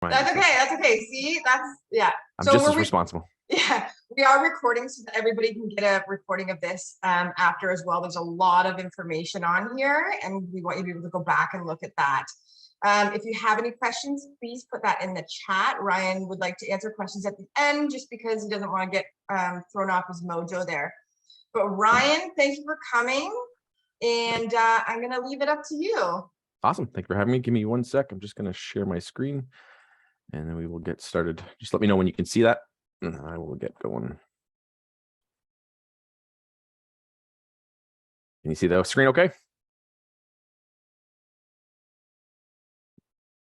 That's okay. That's okay. See, yeah. I'm just as responsible. Yeah, we are recording so that everybody can get a recording of this after as well. There's a lot of information on here, and we want you to be able to go back and look at that. If you have any questions, please put that in the chat. Ryan would like to answer questions at the end just because he doesn't want to get thrown off his mojo there. But Ryan, thank you for coming, and I'm going to leave it up to you. Awesome. Thank you for having me. Give me 1 sec. I'm just going to share my screen, and then we will get started. Just let me know when you can see that, and I will get going. Can you see the screen okay?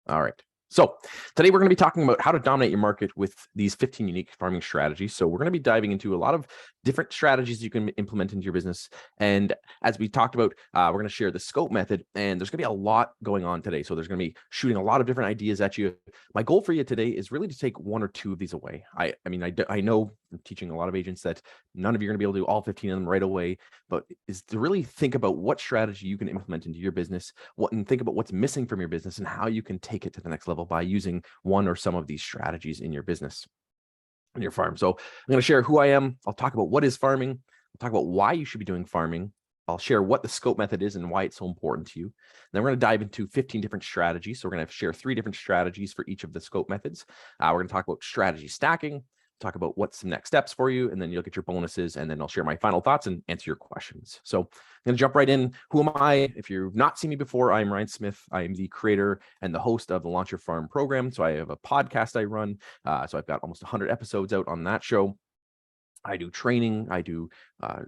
All right. So today we're going to be talking about how to dominate your market with these 15 unique farming strategies. So we're going to be diving into a lot of different strategies you can implement into your business. And as we talked about, we're going to share the scope method, and there's going to be a lot going on today. So there's going to be shooting a lot of different ideas at you. My goal for you today is really to take 1 or 2 of these away. I know from teaching a lot of agents that none of you are going to be able to do all 15 of them right away, but is to really think about what strategy you can implement into your business, and think about what's missing from your business and how you can take it to the next level by using one or some of these strategies in your business, in your farm. So I'm going to share who I am. I'll talk about what is farming. I'll talk about why you should be doing farming. I'll share what the scope method is and why it's so important to you. And then we're going to dive into 15 different strategies. So we're going to share 3 different strategies for each of the scope methods. We're going to talk about strategy stacking, talk about what's some next steps for you, and then you'll get your bonuses, and then I'll share my final thoughts and answer your questions. So I'm going to jump right in. Who am I? If you've not seen me before, I'm Ryan Smith. I am the creator and the host of the Launch Your Farm program. So I have a podcast I run. So I've got almost 100 episodes out on that show. I do training. I do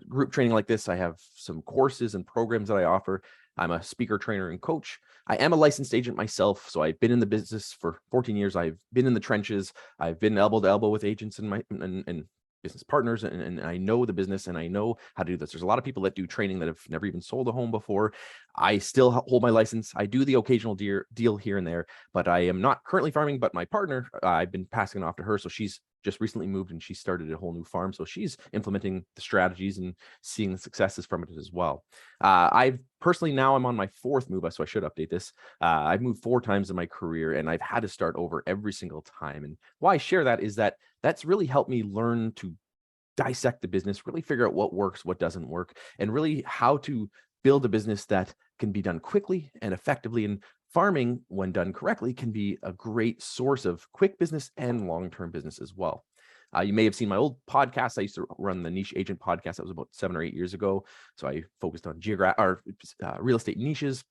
group training like this. I have some courses and programs that I offer. I'm a speaker, trainer, and coach. I am a licensed agent myself, so I've been in the business for 14 years. I've been in the trenches. I've been elbow to elbow with agents and business partners, and I know the business, and I know how to do this. There's a lot of people that do training that have never even sold a home before. I still hold my license. I do the occasional deal here and there, but I am not currently farming. But my partner, I've been passing it off to her, so she's just recently moved and she started a whole new farm. So she's implementing the strategies and seeing the successes from it as well. I've personally, now I'm on my 4th move, so I should update this. I've moved 4 times in my career, and I've had to start over every single time. And why I share that is that that's really helped me learn to dissect the business, really figure out what works, what doesn't work, and really how to build a business that can be done quickly and effectively. And farming, when done correctly, can be a great source of quick business and long-term business as well. You may have seen my old podcast. I used to run the Niche Agent podcast. That was about 7 or 8 years ago. So I focused on real estate niches,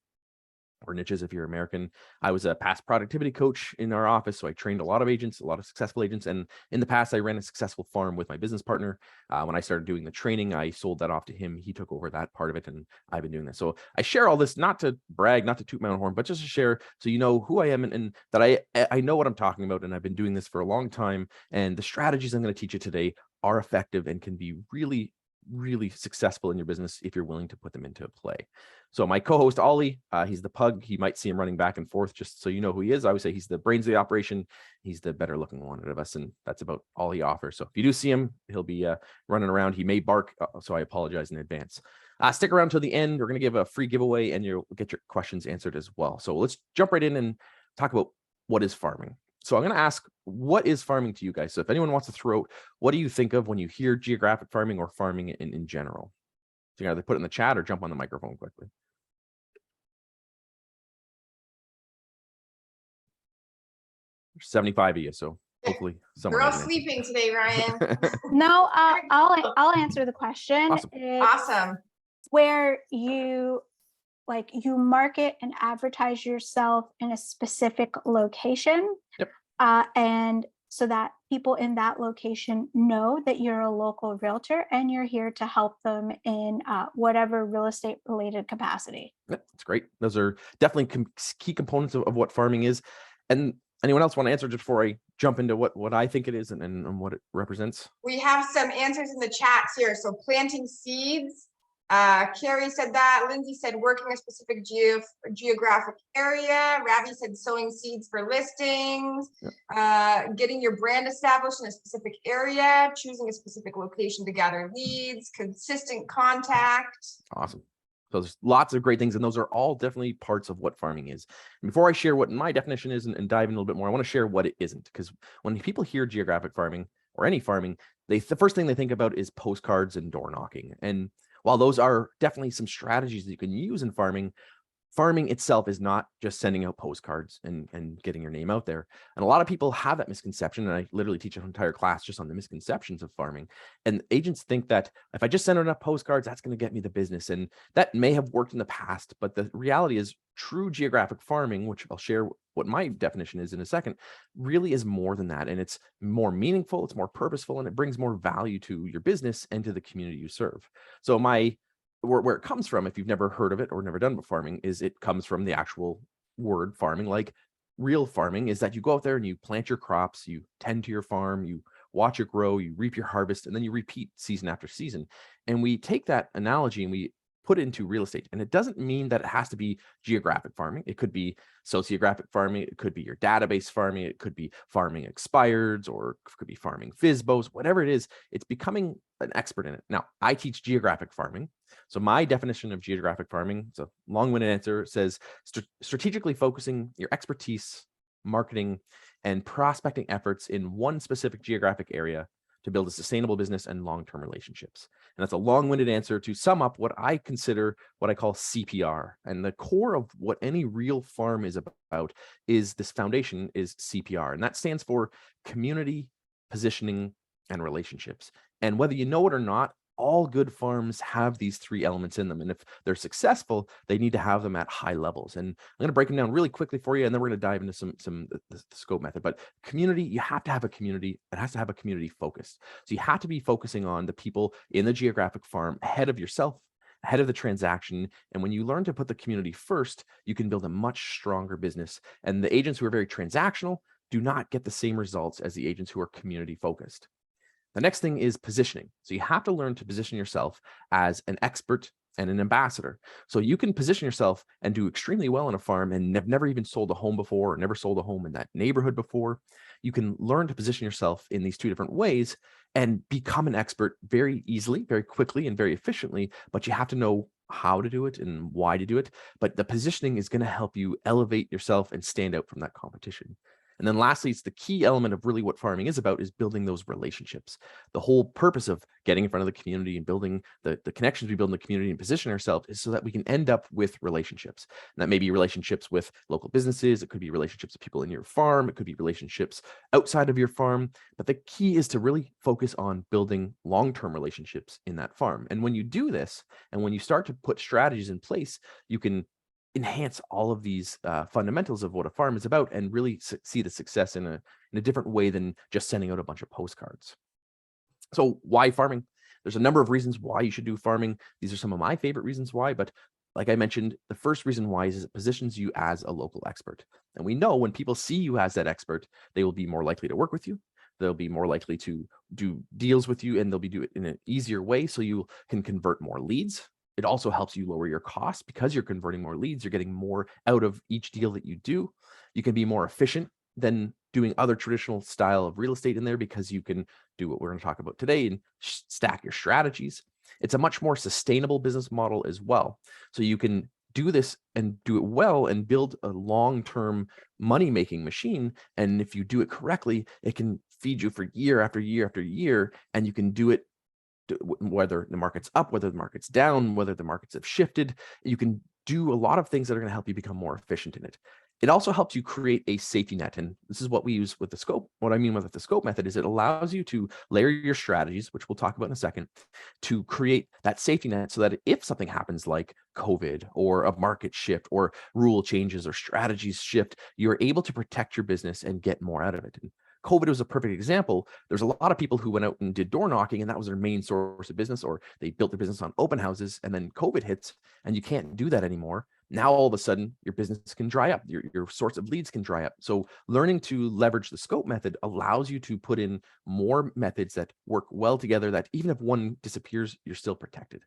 or niches if you're American. I was a past productivity coach in our office, so I trained a lot of agents, a lot of successful agents. And in the past, I ran a successful farm with my business partner. When I started doing the training, I sold that off to him. He took over that part of it, and I've been doing that. So I share all this not to brag, not to toot my own horn, but just to share so you know who I am, and that I know what I'm talking about, and I've been doing this for a long time. And the strategies I'm going to teach you today are effective and can be really successful in your business if you're willing to put them into play. So my co-host, Ollie, he's the pug. You might see him running back and forth, just so you know who he is. I would say he's the brains of the operation. He's the better looking one of us, and that's about all he offers. So if you do see him, he'll be running around. He may bark, so I apologize in advance. Stick around till the end. We're going to give a free giveaway, and you'll get your questions answered as well. So let's jump right in and talk about what is farming. So I'm going to ask, what is farming to you guys? So if anyone wants to throw out, what do you think of when you hear geographic farming or farming in general? So you can either put it in the chat or jump on the microphone quickly. There's 75 of you, so hopefully someone. We're all sleeping today, Ryan. No, I'll answer the question. Awesome. Awesome. Where you market and advertise yourself in a specific location. Yep. And so that people in that location know that you're a local realtor and you're here to help them in whatever real estate related capacity. Yep, that's great. Those are definitely key components of what farming is. And anyone else want to answer just before I jump into what I think it is and what it represents? We have some answers in the chats here. So planting seeds. Carrie said that. Lindsay said working a specific geographic area. Ravi said sowing seeds for listings. Yep. Getting your brand established in a specific area. Choosing a specific location to gather leads. Consistent contact. Awesome. So there's lots of great things, and those are all definitely parts of what farming is. And before I share what my definition is and dive in a little bit more, I want to share what it isn't. Because when people hear geographic farming or any farming, the first thing they think about is postcards and door knocking. And while those are definitely some strategies that you can use in farming, farming itself is not just sending out postcards and getting your name out there. And a lot of people have that misconception. And I literally teach an entire class just on the misconceptions of farming. And agents think that if I just send out enough postcards, that's going to get me the business. And that may have worked in the past, but the reality is true geographic farming, which I'll share what my definition is in a second, really is more than that. And it's more meaningful, it's more purposeful, and it brings more value to your business and to the community you serve. So where it comes from, if you've never heard of it or never done farming, is it comes from the actual word farming. Like real farming is that you go out there and you plant your crops, you tend to your farm, you watch it grow, you reap your harvest, and then you repeat season after season. And we take that analogy and we put it into real estate. And it doesn't mean that it has to be geographic farming. It could be sociographic farming. It could be your database farming. It could be farming expireds, or it could be farming FSBOs, whatever it is. It's becoming an expert in it. Now, I teach geographic farming. So my definition of geographic farming, it's a long-winded answer, says strategically focusing your expertise, marketing, and prospecting efforts in one specific geographic area to build a sustainable business and long-term relationships. And that's a long-winded answer to sum up what I consider what I call CPR. And the core of what any real farm is about is this foundation is CPR. And that stands for community, positioning, and relationships. And whether you know it or not, all good farms have these three elements in them. And if they're successful, they need to have them at high levels. And I'm going to break them down really quickly for you, and then we're going to dive into the scope method. But community, you have to have a community. It has to have a community focused. So you have to be focusing on the people in the geographic farm ahead of yourself, ahead of the transaction. And when you learn to put the community first, you can build a much stronger business. And the agents who are very transactional do not get the same results as the agents who are community focused. The next thing is positioning. So you have to learn to position yourself as an expert and an ambassador. So you can position yourself and do extremely well on a farm and have never even sold a home before, or never sold a home in that neighborhood before. You can learn to position yourself in these two different ways and become an expert very easily, very quickly, and very efficiently, but you have to know how to do it and why to do it. But the positioning is going to help you elevate yourself and stand out from that competition. And then lastly, it's the key element of really what farming is about, is building those relationships. The whole purpose of getting in front of the community and building the connections we build in the community and position ourselves is so that we can end up with relationships. And that may be relationships with local businesses. It could be relationships with people in your farm. It could be relationships outside of your farm. But the key is to really focus on building long-term relationships in that farm. And when you do this, and when you start to put strategies in place, you can enhance all of these fundamentals of what a farm is about and really see the success in a different way than just sending out a bunch of postcards. So why farming? There's a number of reasons why you should do farming. These are some of my favorite reasons why, but like I mentioned, the first reason why is it positions you as a local expert. And we know when people see you as that expert, they will be more likely to work with you. They'll be more likely to do deals with you, and they'll be do it in an easier way so you can convert more leads. It also helps you lower your costs because you're converting more leads. You're getting more out of each deal that you do. You can be more efficient than doing other traditional style of real estate in there because you can do what we're going to talk about today and stack your strategies. It's a much more sustainable business model as well. So you can do this and do it well and build a long-term money-making machine. And if you do it correctly, it can feed you for year after year after year, and you can do it whether the market's up, whether the market's down, whether the markets have shifted. You can do a lot of things that are going to help you become more efficient in it. It also helps you create a safety net. And this is what we use with the scope. What I mean with the scope method is it allows you to layer your strategies, which we'll talk about in a second, to create that safety net so that if something happens like COVID or a market shift or rule changes or strategies shift, you're able to protect your business and get more out of it. And COVID was a perfect example. There's a lot of people who went out and did door knocking, and that was their main source of business, or they built their business on open houses, and then COVID hits and you can't do that anymore. Now, all of a sudden, your business can dry up. Your source of leads can dry up. So learning to leverage the scope method allows you to put in more methods that work well together, that even if one disappears, you're still protected.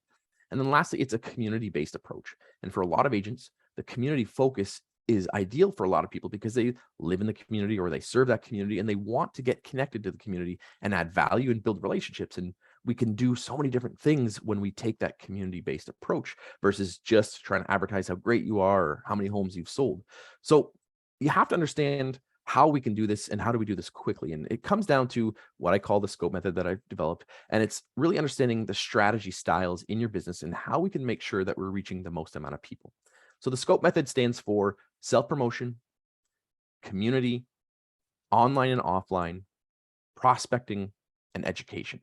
And then lastly, it's a community-based approach. And for a lot of agents, the community focus is ideal for a lot of people because they live in the community or they serve that community and they want to get connected to the community and add value and build relationships. And we can do so many different things when we take that community-based approach versus just trying to advertise how great you are or how many homes you've sold. So you have to understand how we can do this and how do we do this quickly. And it comes down to what I call the scope method that I've developed. And it's really understanding the strategy styles in your business and how we can make sure that we're reaching the most amount of people. So the scope method stands for self-promotion, community, online and offline, prospecting, and education.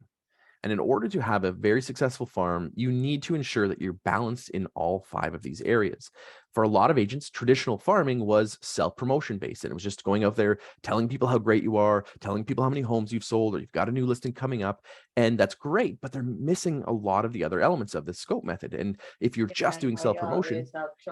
And in order to have a very successful farm, you need to ensure that you're balanced in all 5 of these areas. For a lot of agents, traditional farming was self-promotion based, and it was just going out there, telling people how great you are, telling people how many homes you've sold, or you've got a new listing coming up. And that's great, but they're missing a lot of the other elements of the scope method. And if you're just doing self-promotion,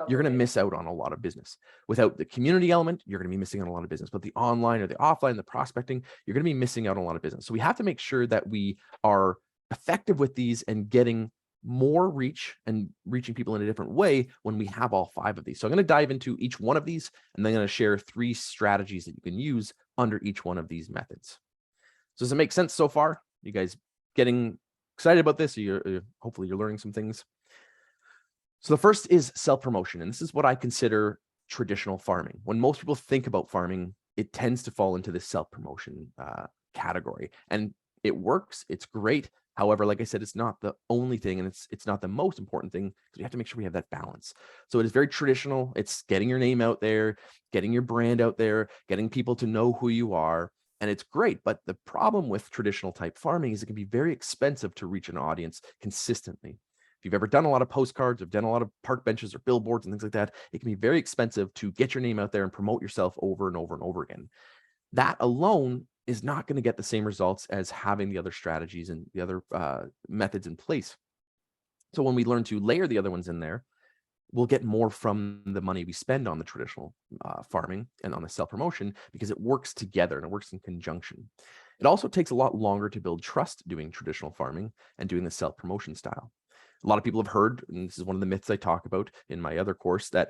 you're going to miss out on a lot of business. Without the community element, you're going to be missing out on a lot of business. But the online or the offline, the prospecting, you're going to be missing out on a lot of business. So we have to make sure that we are effective with these and getting more reach and reaching people in a different way when we have all 5 of these. So I'm going to dive into each one of these, and then I'm going to share 3 strategies that you can use under each one of these methods. So does it make sense so far? You guys getting excited about this? Hopefully you're learning some things. So the first is self-promotion, and this is what I consider traditional farming. When most people think about farming, it tends to fall into this self-promotion category, and it works. It's great. However, like I said, it's not the only thing, and it's not the most important thing, because we have to make sure we have that balance. So it is very traditional. It's getting your name out there, getting your brand out there, getting people to know who you are, and it's great. But the problem with traditional type farming is it can be very expensive to reach an audience consistently. If you've ever done a lot of postcards, or done a lot of park benches or billboards and things like that, it can be very expensive to get your name out there and promote yourself over and over and over again. That alone is not going to get the same results as having the other strategies and the other methods in place. So when we learn to layer the other ones in there, we'll get more from the money we spend on the traditional farming and on the self-promotion, because it works together and it works in conjunction. It also takes a lot longer to build trust doing traditional farming and doing the self-promotion style. A lot of people have heard, and this is one of the myths I talk about in my other course, that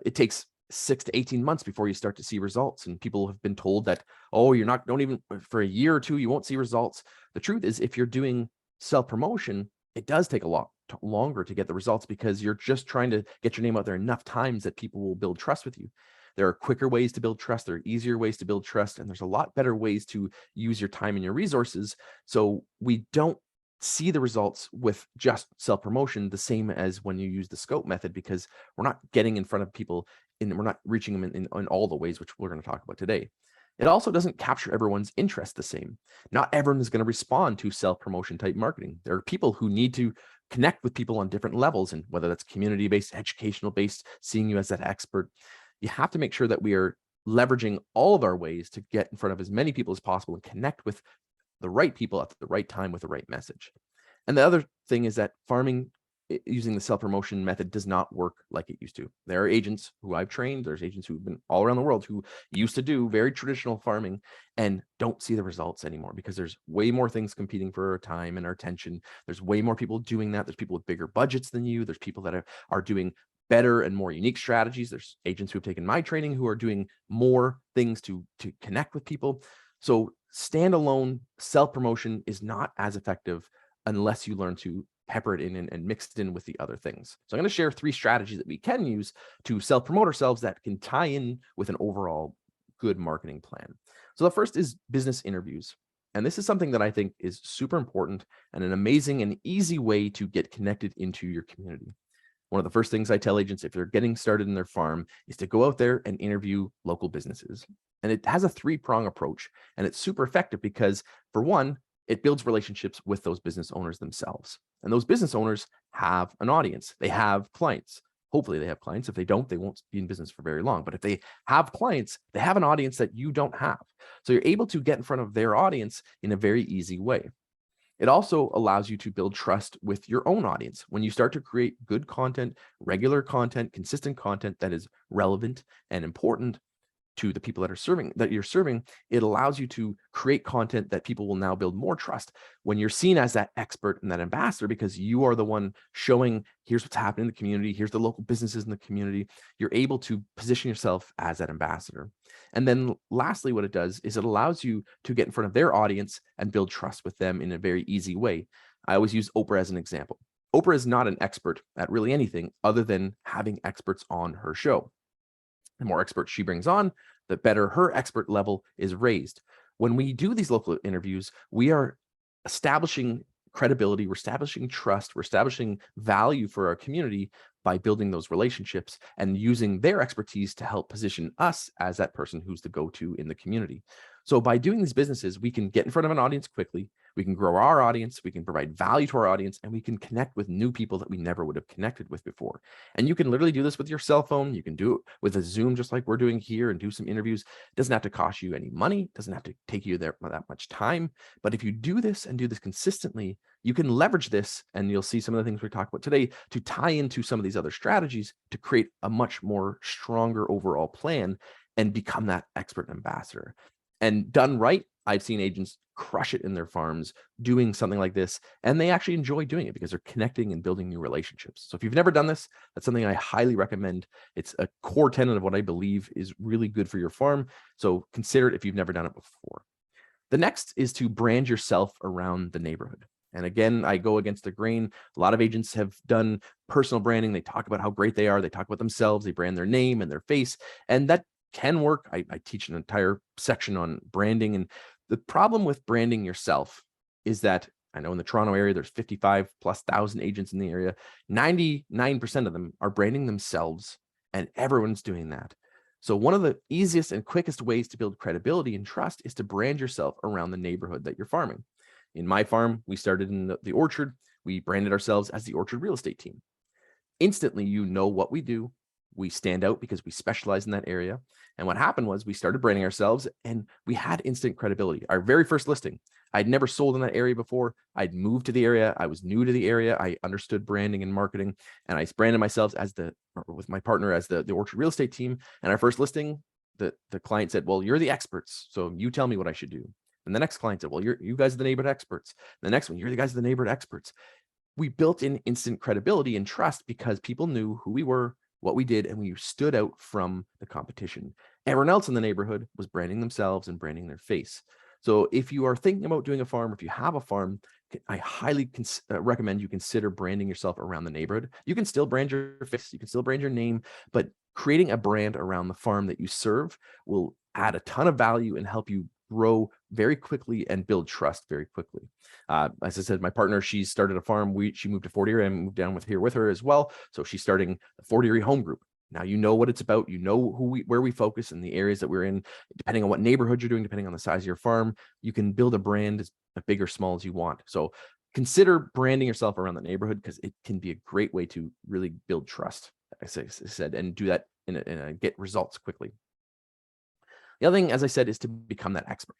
it takes 6 to 18 months before you start to see results. And people have been told that, oh, don't even for a year or 2, you won't see results. The truth is, if you're doing self-promotion, it does take a lot longer to get the results, because you're just trying to get your name out there enough times that people will build trust with you. There are quicker ways to build trust. There are easier ways to build trust. And there's a lot better ways to use your time and your resources. So we don't see the results with just self-promotion the same as when you use the scope method, because we're not getting in front of people and we're not reaching them in all the ways which we're going to talk about today. It also doesn't capture everyone's interest the same. Not everyone is going to respond to self-promotion type marketing. There are people who need to connect with people on different levels, and whether that's community-based, educational-based, seeing you as that expert. You have to make sure that we are leveraging all of our ways to get in front of as many people as possible and connect with the right people at the right time with the right message. And the other thing is that farming using the self-promotion method does not work like it used to. There are agents who I've trained, there's agents who've been all around the world who used to do very traditional farming and don't see the results anymore, because there's way more things competing for our time and our attention. There's way more people doing that. There's people with bigger budgets than you. There's people that are doing better and more unique strategies. There's agents who have taken my training who are doing more things to connect with people. So standalone self-promotion is not as effective unless you learn to pepper it in and mix it in with the other things. So I'm going to share 3 strategies that we can use to self-promote ourselves that can tie in with an overall good marketing plan. So the first is business interviews. And this is something that I think is super important and an amazing and easy way to get connected into your community. One of the first things I tell agents if they're getting started in their farm is to go out there and interview local businesses. And it has a 3-prong approach, and it's super effective because, for one, it builds relationships with those business owners themselves. And those business owners have an audience. They have clients. Hopefully they have clients. If they don't, they won't be in business for very long. But if they have clients, they have an audience that you don't have. So you're able to get in front of their audience in a very easy way. It also allows you to build trust with your own audience. When you start to create good content, regular content, consistent content that is relevant and important, to the people that you're serving, it allows you to create content that people will now build more trust when you're seen as that expert and that ambassador, because you are the one showing, here's what's happening in the community, here's the local businesses in the community. You're able to position yourself as that ambassador. And then lastly, what it does is it allows you to get in front of their audience and build trust with them in a very easy way. I always use Oprah as an example. Oprah is not an expert at really anything other than having experts on her show. The more experts she brings on, the better her expert level is raised. When we do these local interviews, we are establishing credibility, we're establishing trust, we're establishing value for our community by building those relationships and using their expertise to help position us as that person who's the go-to in the community. So by doing these businesses, we can get in front of an audience quickly, we can grow our audience, we can provide value to our audience, and we can connect with new people that we never would have connected with before. And you can literally do this with your cell phone. You can do it with a Zoom, just like we're doing here, and do some interviews. It doesn't have to cost you any money. It doesn't have to take you there that much time. But if you do this and do this consistently, you can leverage this, and you'll see some of the things we talked about today to tie into some of these other strategies to create a much more stronger overall plan and become that expert ambassador. And done right, I've seen agents crush it in their farms doing something like this, and they actually enjoy doing it because they're connecting and building new relationships. So if you've never done this, that's something I highly recommend. It's a core tenet of what I believe is really good for your farm. So consider it if you've never done it before. The next is to brand yourself around the neighborhood. And again, I go against the grain. A lot of agents have done personal branding. They talk about how great they are. They talk about themselves. They brand their name and their face, and that can work. I teach an entire section on branding. And the problem with branding yourself is that I know in the Toronto area, there's 55,000+ agents in the area. 99% of them are branding themselves, and everyone's doing that. So one of the easiest and quickest ways to build credibility and trust is to brand yourself around the neighborhood that you're farming. In my farm, we started in the orchard. We branded ourselves as the orchard real estate team. Instantly, you know what we do. We stand out because we specialize in that area. And what happened was we started branding ourselves, and we had instant credibility. Our very first listing, I'd never sold in that area before. I'd moved to the area. I was new to the area. I understood branding and marketing, and I branded myself as with my partner as the orchard real estate team. And our first listing, the client said, well, you're the experts, so you tell me what I should do. And the next client said, well, you guys are the neighborhood experts. And the next one, you're the guys are the neighborhood experts. We built in instant credibility and trust because people knew who we were, what we did, and we stood out from the competition. Everyone else in the neighborhood was branding themselves and branding their face. So if you are thinking about doing a farm, if you have a farm, I highly recommend you consider branding yourself around the neighborhood. You can still brand your face, you can still brand your name, but creating a brand around the farm that you serve will add a ton of value and help you grow very quickly and build trust very quickly. As I said, my partner, she started a farm. She moved to Fort Erie and moved down with her as well. So she's starting the Fort Erie Home Group. Now you know what it's about. You know where we focus and the areas that we're in. Depending on what neighborhood you're doing, depending on the size of your farm, you can build a brand as big or small as you want. So consider branding yourself around the neighborhood because it can be a great way to really build trust, as I said, and do that and get results quickly. The other thing, as I said, is to become that expert.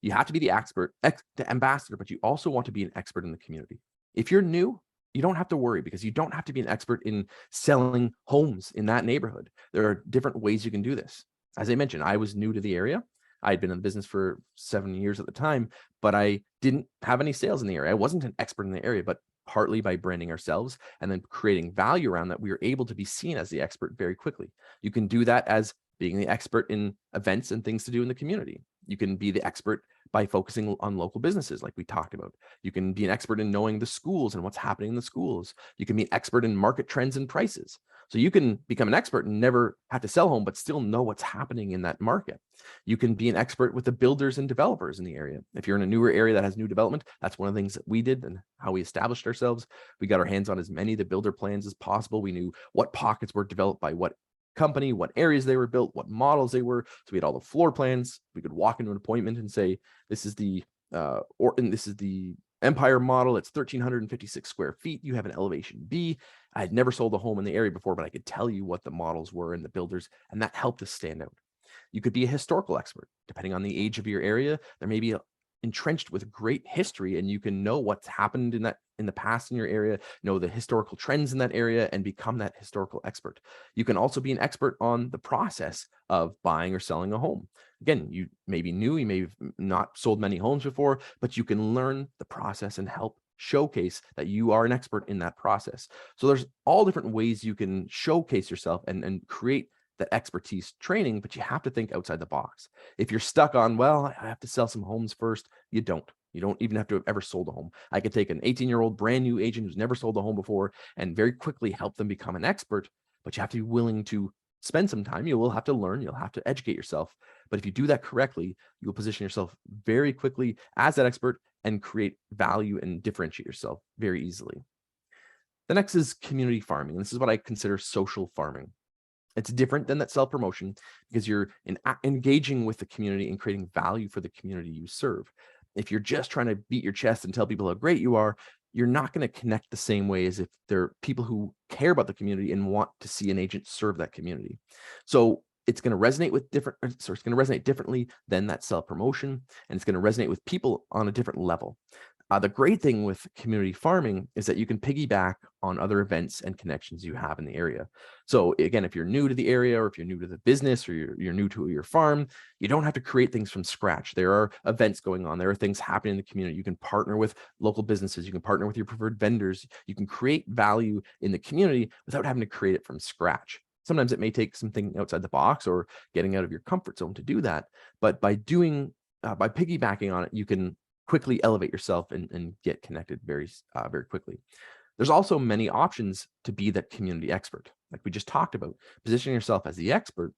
You have to be the expert, the ambassador, but you also want to be an expert in the community. If you're new, you don't have to worry because you don't have to be an expert in selling homes in that neighborhood. There are different ways you can do this. As I mentioned, I was new to the area. I had been in the business for 7 years at the time, but I didn't have any sales in the area. I wasn't an expert in the area, but partly by branding ourselves and then creating value around that, we were able to be seen as the expert very quickly. You can do that as being the expert in events and things to do in the community. You can be the expert by focusing on local businesses like we talked about. You can be an expert in knowing the schools and what's happening in the schools. You can be an expert in market trends and prices. So you can become an expert and never have to sell home, but still know what's happening in that market. You can be an expert with the builders and developers in the area. If you're in a newer area that has new development, that's one of the things that we did and how we established ourselves. We got our hands on as many of the builder plans as possible. We knew what pockets were developed by what company, what areas they were built, what models they were. So we had all the floor plans. We could walk into an appointment and say, this is the this is the Empire model. It's 1,356 square feet. You have an elevation B. I had never sold a home in the area before, but I could tell you what the models were and the builders, and that helped us stand out. You could be a historical expert. Depending on the age of your area, there may be entrenched with great history, and you can know what's happened in the past in your area, know the historical trends in that area, and become that historical expert. You can also be an expert on the process of buying or selling a home. Again, you may be new, you may have not sold many homes before, but you can learn the process and help showcase that you are an expert in that process. So there's all different ways you can showcase yourself and create that expertise training, but you have to think outside the box. If you're stuck on, well, I have to sell some homes first, you don't. You don't even have to have ever sold a home. I could take an 18-year-old brand new agent who's never sold a home before and very quickly help them become an expert, but you have to be willing to spend some time. You will have to learn, you'll have to educate yourself. But if you do that correctly, you'll position yourself very quickly as that expert and create value and differentiate yourself very easily. The next is community farming. This is what I consider social farming. It's different than that self-promotion because you're engaging with the community and creating value for the community you serve. If you're just trying to beat your chest and tell people how great you are, you're not going to connect the same way as if they're people who care about the community and want to see an agent serve that community. So it's going to resonate with it's going to resonate differently than that self-promotion, and it's going to resonate with people on a different level. The great thing with community farming is that you can piggyback on other events and connections you have in the area. So again, if you're new to the area, or if you're new to the business, or you're new to your farm, you don't have to create things from scratch. There are events going on. There are things happening in the community. You can partner with local businesses. You can partner with your preferred vendors. You can create value in the community without having to create it from scratch. Sometimes it may take something outside the box or getting out of your comfort zone to do that. But by piggybacking on it, you can quickly elevate yourself and get connected very quickly. There's also many options to be that community expert. Like we just talked about, positioning yourself as the expert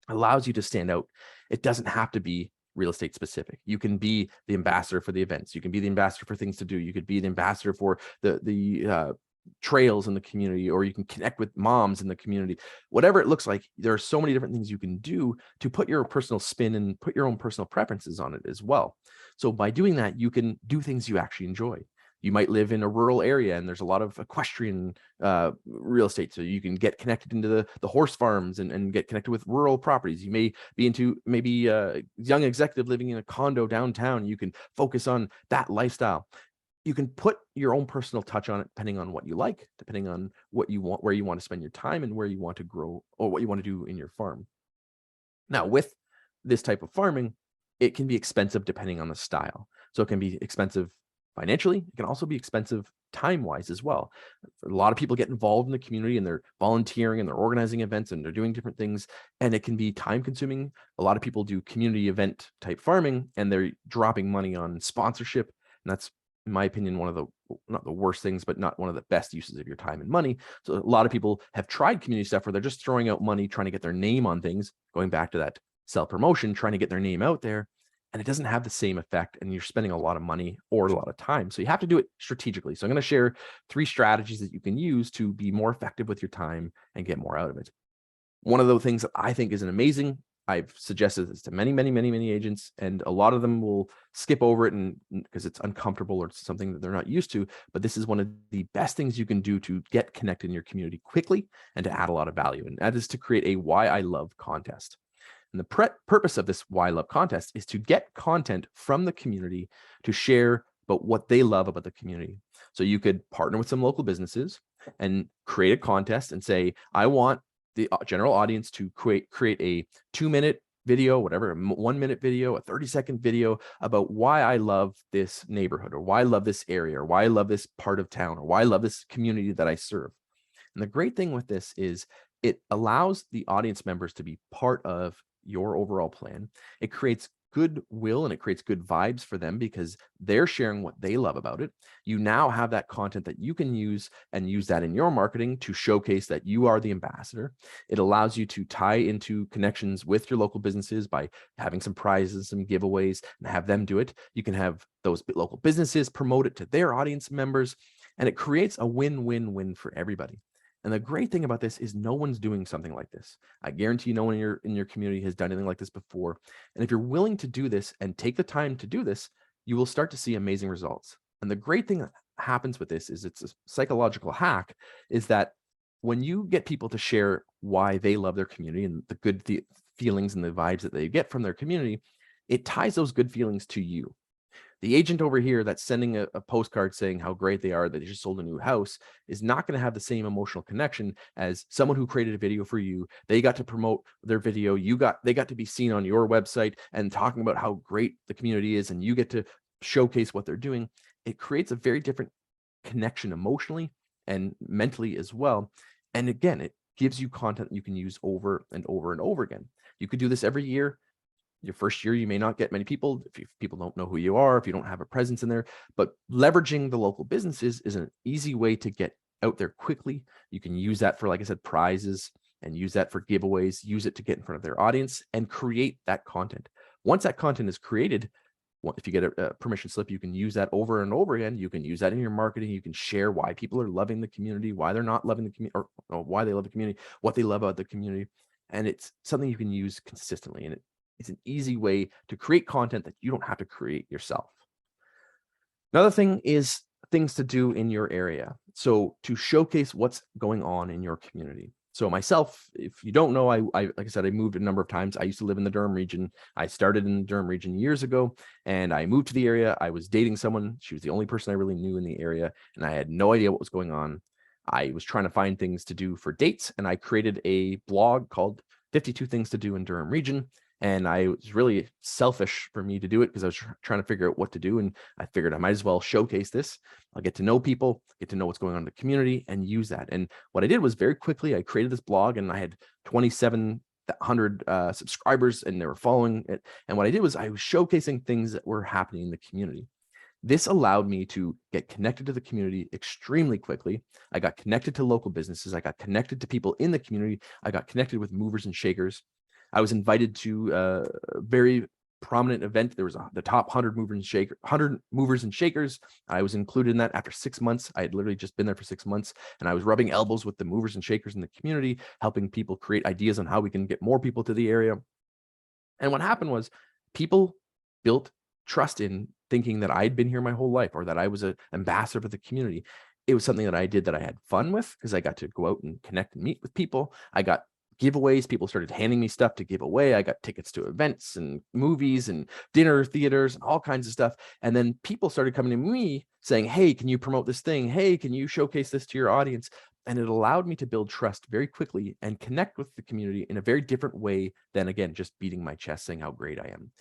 allows you to stand out. It doesn't have to be real estate specific. You can be the ambassador for the events. You can be the ambassador for things to do. You could be the ambassador for the trails in the community, or you can connect with moms in the community. Whatever it looks like, there are so many different things you can do to put your personal spin and put your own personal preferences on it as well. So by doing that, you can do things you actually enjoy. You might live in a rural area and there's a lot of equestrian real estate, so you can get connected into the horse farms and get connected with rural properties. You may be into maybe a young executive living in a condo downtown. You can focus on that lifestyle. You can put your own personal touch on it, depending on what you like, depending on what you want, where you want to spend your time, and where you want to grow, or what you want to do in your farm. Now, with this type of farming, it can be expensive depending on the style. So it can be expensive financially. It can also be expensive time-wise as well. A lot of people get involved in the community and they're volunteering and they're organizing events and they're doing different things, and it can be time-consuming. A lot of people do community event type farming and they're dropping money on sponsorship, and that's, in my opinion, one of the, not the worst things, but not one of the best uses of your time and money. So a lot of people have tried community stuff where they're just throwing out money, trying to get their name on things, going back to that self-promotion, trying to get their name out there, and it doesn't have the same effect, and you're spending a lot of money or a lot of time. So you have to do it strategically. So I'm going to share 3 strategies that you can use to be more effective with your time and get more out of it. One of the things that I think is an amazing, I've suggested this to many agents, and a lot of them will skip over it and because it's uncomfortable or it's something that they're not used to. But this is one of the best things you can do to get connected in your community quickly and to add a lot of value. And that is to create a Why I Love contest. And the purpose of this Why I Love contest is to get content from the community to share about what they love about the community. So you could partner with some local businesses and create a contest and say, I want the general audience to create a 2-minute video, whatever, a 1-minute video, a 30-second video about why I love this neighborhood, or why I love this area, or why I love this part of town, or why I love this community that I serve. And the great thing with this is it allows the audience members to be part of your overall plan. It creates goodwill and it creates good vibes for them because they're sharing what they love about it. You now have that content that you can use and use that in your marketing to showcase that you are the ambassador. It allows you to tie into connections with your local businesses by having some prizes, some giveaways, and have them do it. You can have those local businesses promote it to their audience members, and it creates a win-win-win for everybody. And the great thing about this is no one's doing something like this. I guarantee no one in your community has done anything like this before. And if you're willing to do this and take the time to do this, you will start to see amazing results. And the great thing that happens with this is it's a psychological hack, is that when you get people to share why they love their community and the good feelings and the vibes that they get from their community, it ties those good feelings to you. The agent over here that's sending a postcard saying how great they are that they just sold a new house is not going to have the same emotional connection as someone who created a video for you. They got to promote their video. They got to be seen on your website and talking about how great the community is, and you get to showcase what they're doing. It creates a very different connection emotionally and mentally as well. And again, it gives you content you can use over and over and over again. You could do this every year. Your first year, you may not get many people if people don't know who you are, if you don't have a presence in there, but leveraging the local businesses is an easy way to get out there quickly. You can use that for, like I said, prizes, and use that for giveaways, use it to get in front of their audience and create that content. Once that content is created, if you get a permission slip, you can use that over and over again. You can use that in your marketing. You can share why people are loving the community, why they're not loving the community, or why they love the community, what they love about the community. And it's something you can use consistently. And it's an easy way to create content that you don't have to create yourself. Another thing is things to do in your area. So to showcase what's going on in your community. So myself, if you don't know, I like I said, I moved a number of times. I used to live in the Durham region. I started in the Durham region years ago, and I moved to the area. I was dating someone. She was the only person I really knew in the area, and I had no idea what was going on. I was trying to find things to do for dates, and I created a blog called 52 Things to Do in Durham Region. And I was really selfish for me to do it because I was trying to figure out what to do. And I figured I might as well showcase this. I'll get to know people, get to know what's going on in the community, and use that. And what I did was very quickly, I created this blog, and I had 2,700 subscribers, and they were following it. And what I did was I was showcasing things that were happening in the community. This allowed me to get connected to the community extremely quickly. I got connected to local businesses. I got connected to people in the community. I got connected with movers and shakers. I was invited to a very prominent event. There was the top 100 movers and shakers. I was included in that after 6 months. I had literally just been there for 6 months, and I was rubbing elbows with the movers and shakers in the community, helping people create ideas on how we can get more people to the area. And what happened was people built trust in thinking that I'd been here my whole life, or that I was an ambassador for the community. It was something that I did that I had fun with because I got to go out and connect and meet with people. I got giveaways. People started handing me stuff to give away. I got tickets to events and movies and dinner theaters and all kinds of stuff. And then people started coming to me saying, hey, can you promote this thing? Hey, can you showcase this to your audience? And it allowed me to build trust very quickly and connect with the community in a very different way than, again, just beating my chest saying how great I am.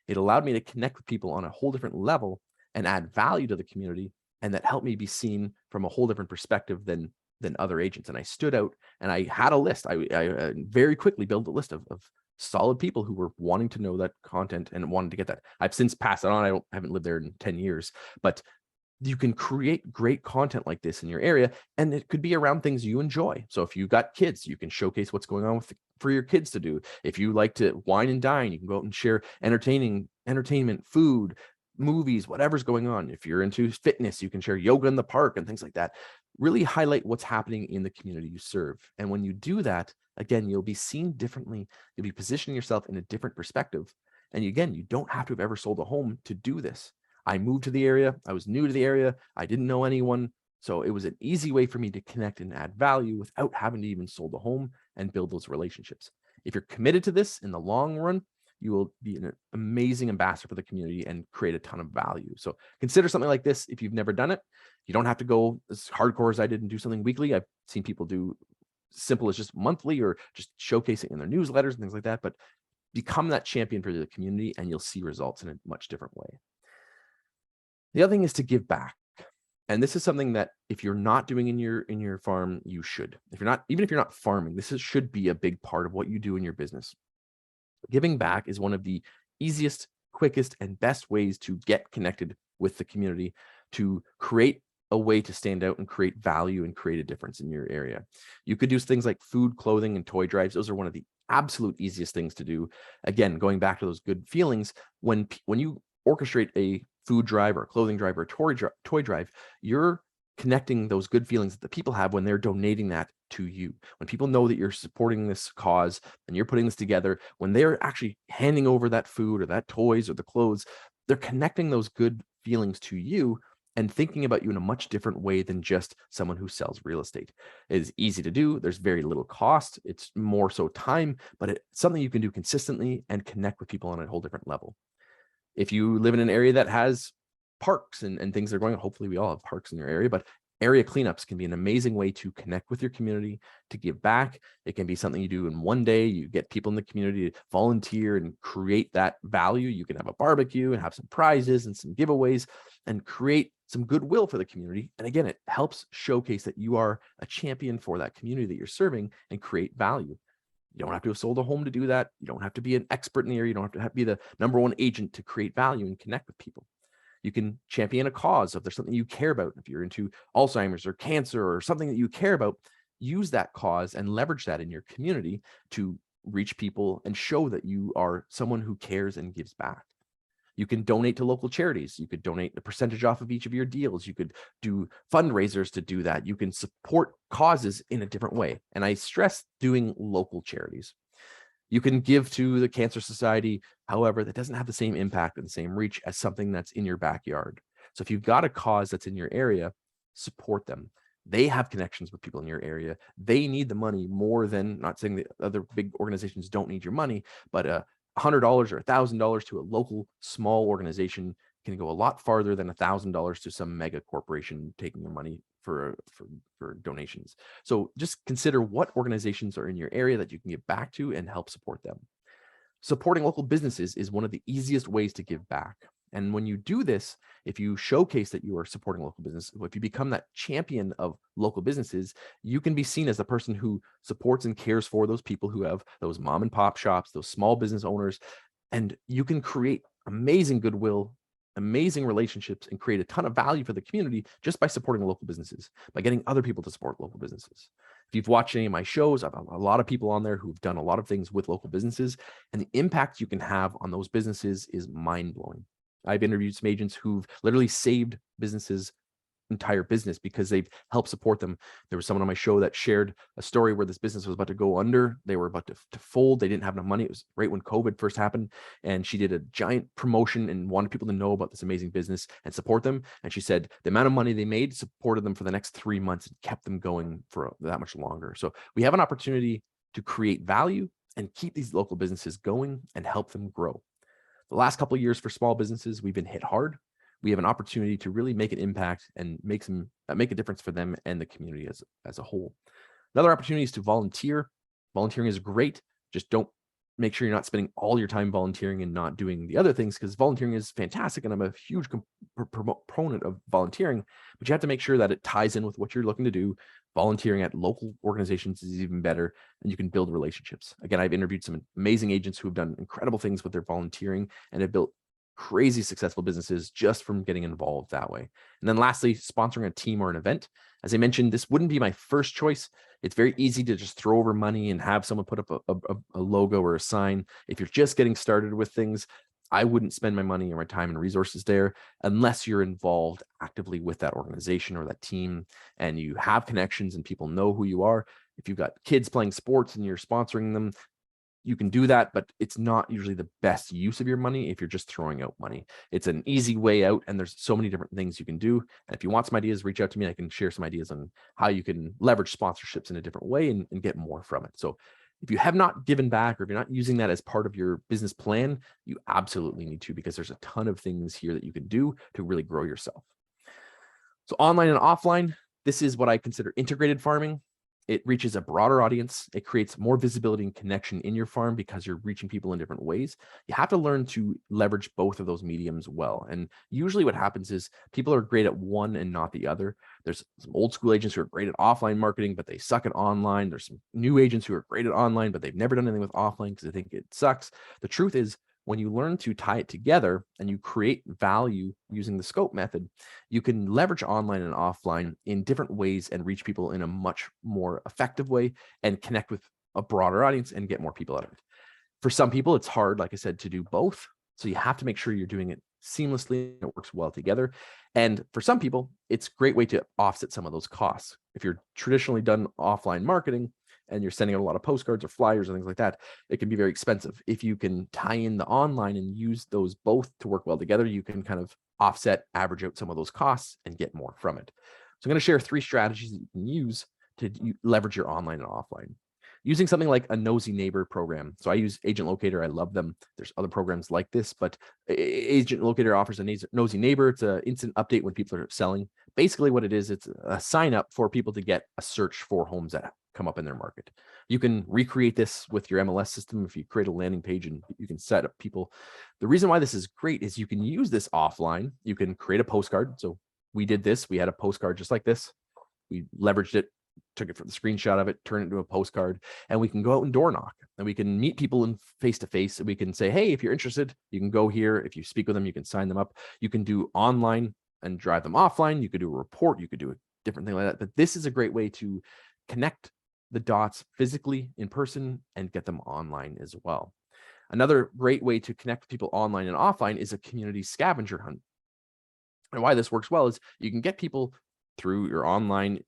It allowed me to connect with people on a whole different level and add value to the community. And that helped me be seen from a whole different perspective than other agents. And I stood out, and I had a list. I very quickly built a list of solid people who were wanting to know that content and wanted to get that. I've since passed it on. I haven't lived there in 10 years, but you can create great content like this in your area, and it could be around things you enjoy. So if you've got kids, you can showcase what's going on for your kids to do. If you like to wine and dine, you can go out and share entertainment, food, movies, whatever's going on. If you're into fitness, you can share yoga in the park and things like that. Really highlight what's happening in the community you serve. And when you do that, again, you'll be seen differently. You'll be positioning yourself in a different perspective. And again, you don't have to have ever sold a home to do this. I moved to the area. I was new to the area. I didn't know anyone. So it was an easy way for me to connect and add value without having to even sold a home and build those relationships. If you're committed to this in the long run, you will be an amazing ambassador for the community and create a ton of value. So consider something like this if you've never done it. You don't have to go as hardcore as I did and do something weekly. I've seen people do simple as just monthly or just showcasing in their newsletters and things like that. But become that champion for the community, and you'll see results in a much different way. The other thing is to give back. And this is something that if you're not doing in your farm, you should. Even if you're not farming, should be a big part of what you do in your business. Giving back is one of the easiest, quickest, and best ways to get connected with the community, to create a way to stand out and create value and create a difference in your area. You could do things like food, clothing, and toy drives. Those are one of the absolute easiest things to do. Again, going back to those good feelings, when you orchestrate a food drive or a clothing drive or a toy drive, you're connecting those good feelings that the people have when they're donating that to you. When people know that you're supporting this cause and you're putting this together, when they're actually handing over that food or that toys or the clothes, they're connecting those good feelings to you and thinking about you in a much different way than just someone who sells real estate. It is easy to do. There's very little cost. It's more so time, but it's something you can do consistently and connect with people on a whole different level. If you live in an area that has parks and things that are going on. Hopefully we all have parks in your area, but area cleanups can be an amazing way to connect with your community, to give back. It can be something you do in one day. You get people in the community to volunteer and create that value. You can have a barbecue and have some prizes and some giveaways and create some goodwill for the community. And again, it helps showcase that you are a champion for that community that you're serving and create value. You don't have to have sold a home to do that. You don't have to be an expert in the area. You don't have to be the #1 agent to create value and connect with people. You can champion a cause if there's something you care about. If you're into Alzheimer's or cancer or something that you care about, use that cause and leverage that in your community to reach people and show that you are someone who cares and gives back. You can donate to local charities. You could donate a percentage off of each of your deals. You could do fundraisers to do that. You can support causes in a different way. And I stress doing local charities. You can give to the Cancer Society. However, that doesn't have the same impact and the same reach as something that's in your backyard. So if you've got a cause that's in your area, support them. They have connections with people in your area. They need the money more than, not saying that other big organizations don't need your money, but $100 or $1,000 to a local small organization can go a lot farther than $1,000 to some mega corporation taking your money for donations. So just consider what organizations are in your area that you can give back to and help support them. Supporting local businesses is one of the easiest ways to give back. And when you do this, if you showcase that you are supporting local business, if you become that champion of local businesses, you can be seen as the person who supports and cares for those people who have those mom and pop shops, those small business owners, and you can create amazing goodwill, amazing relationships, and create a ton of value for the community just by supporting local businesses, by getting other people to support local businesses. If you've watched any of my shows, I've a lot of people on there who've done a lot of things with local businesses, and the impact you can have on those businesses is mind-blowing. I've interviewed some agents who've literally saved businesses' entire business because they've helped support them. There was someone on my show that shared a story where this business was about to go under. They were about to fold. They didn't have enough money. It was right when COVID first happened. And she did a giant promotion and wanted people to know about this amazing business and support them. And she said the amount of money they made supported them for the next 3 months and kept them going for that much longer. So we have an opportunity to create value and keep these local businesses going and help them grow. The last couple of years for small businesses, we've been hit hard. We have an opportunity to really make an impact and make a difference for them and the community as a whole. Another opportunity is to volunteer. Volunteering is great. Just don't make sure you're not spending all your time volunteering and not doing the other things, because volunteering is fantastic and I'm a huge proponent of volunteering, but you have to make sure that it ties in with what you're looking to do. Volunteering at local organizations is even better, and you can build relationships. Again, I've interviewed some amazing agents who have done incredible things with their volunteering and have built crazy successful businesses just from getting involved that way. And then lastly, sponsoring a team or an event. As I mentioned, this wouldn't be my first choice. It's very easy to just throw over money and have someone put up a logo or a sign. If you're just getting started with things, I wouldn't spend my money or my time and resources there unless you're involved actively with that organization or that team and you have connections and people know who you are. If you've got kids playing sports and you're sponsoring them, you can do that, but it's not usually the best use of your money if you're just throwing out money. It's an easy way out, and there's so many different things you can do. And if you want some ideas, reach out to me. I can share some ideas on how you can leverage sponsorships in a different way and get more from it. So if you have not given back, or if you're not using that as part of your business plan, you absolutely need to, because there's a ton of things here that you can do to really grow yourself. So online and offline, this is what I consider integrated farming. It reaches a broader audience. It creates more visibility and connection in your farm because you're reaching people in different ways. You have to learn to leverage both of those mediums well. And usually what happens is people are great at one and not the other. There's some old school agents who are great at offline marketing, but they suck at online. There's some new agents who are great at online, but they've never done anything with offline because they think it sucks. The truth is, when you learn to tie it together and you create value using the scope method, you can leverage online and offline in different ways and reach people in a much more effective way and connect with a broader audience and get more people out of it. For some people, it's hard, like I said, to do both. So you have to make sure you're doing it seamlessly and it works well together. And for some people, it's a great way to offset some of those costs. If you're traditionally done offline marketing, and you're sending out a lot of postcards or flyers and things like that, it can be very expensive. If you can tie in the online and use those both to work well together, you can kind of offset, average out some of those costs and get more from it. So I'm going to share 3 strategies that you can use to leverage your online and offline. using something like a nosy neighbor program. So I use Agent Locator. I love them. There's other programs like this, but Agent Locator offers a nosy neighbor. It's an instant update when people are selling. Basically what it is, it's a sign up for people to get a search for homes that come up in their market. You can recreate this with your MLS system if you create a landing page, and you can set up people. The reason why this is great is you can use this offline. You can create a postcard. So we did this. We had a postcard just like this. We leveraged it, took it from the screenshot of it, turned it into a postcard, and we can go out and door knock, and we can meet people in face to face. We can say, hey, if you're interested, you can go here. If you speak with them, you can sign them up. You can do online and drive them offline. You could do a report. You could do a different thing like that. But this is a great way to connect the dots physically in person and get them online as well. Another great way to connect people online and offline is a community scavenger hunt. And why this works well is you can get people through your online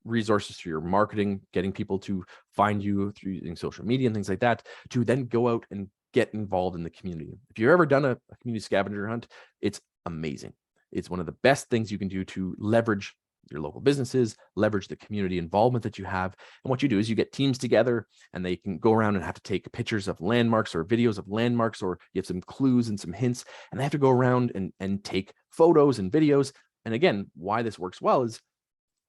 resources, through your marketing, getting people to find you through using social media and things like that, to then go out and get involved in the community. If you've ever done a community scavenger hunt, it's amazing. It's one of the best things you can do to leverage your local businesses, leverage the community involvement that you have. And what you do is you get teams together, and they can go around and have to take pictures of landmarks or videos of landmarks, or you have some clues and some hints, and they have to go around and take photos and videos. And again, why this works well is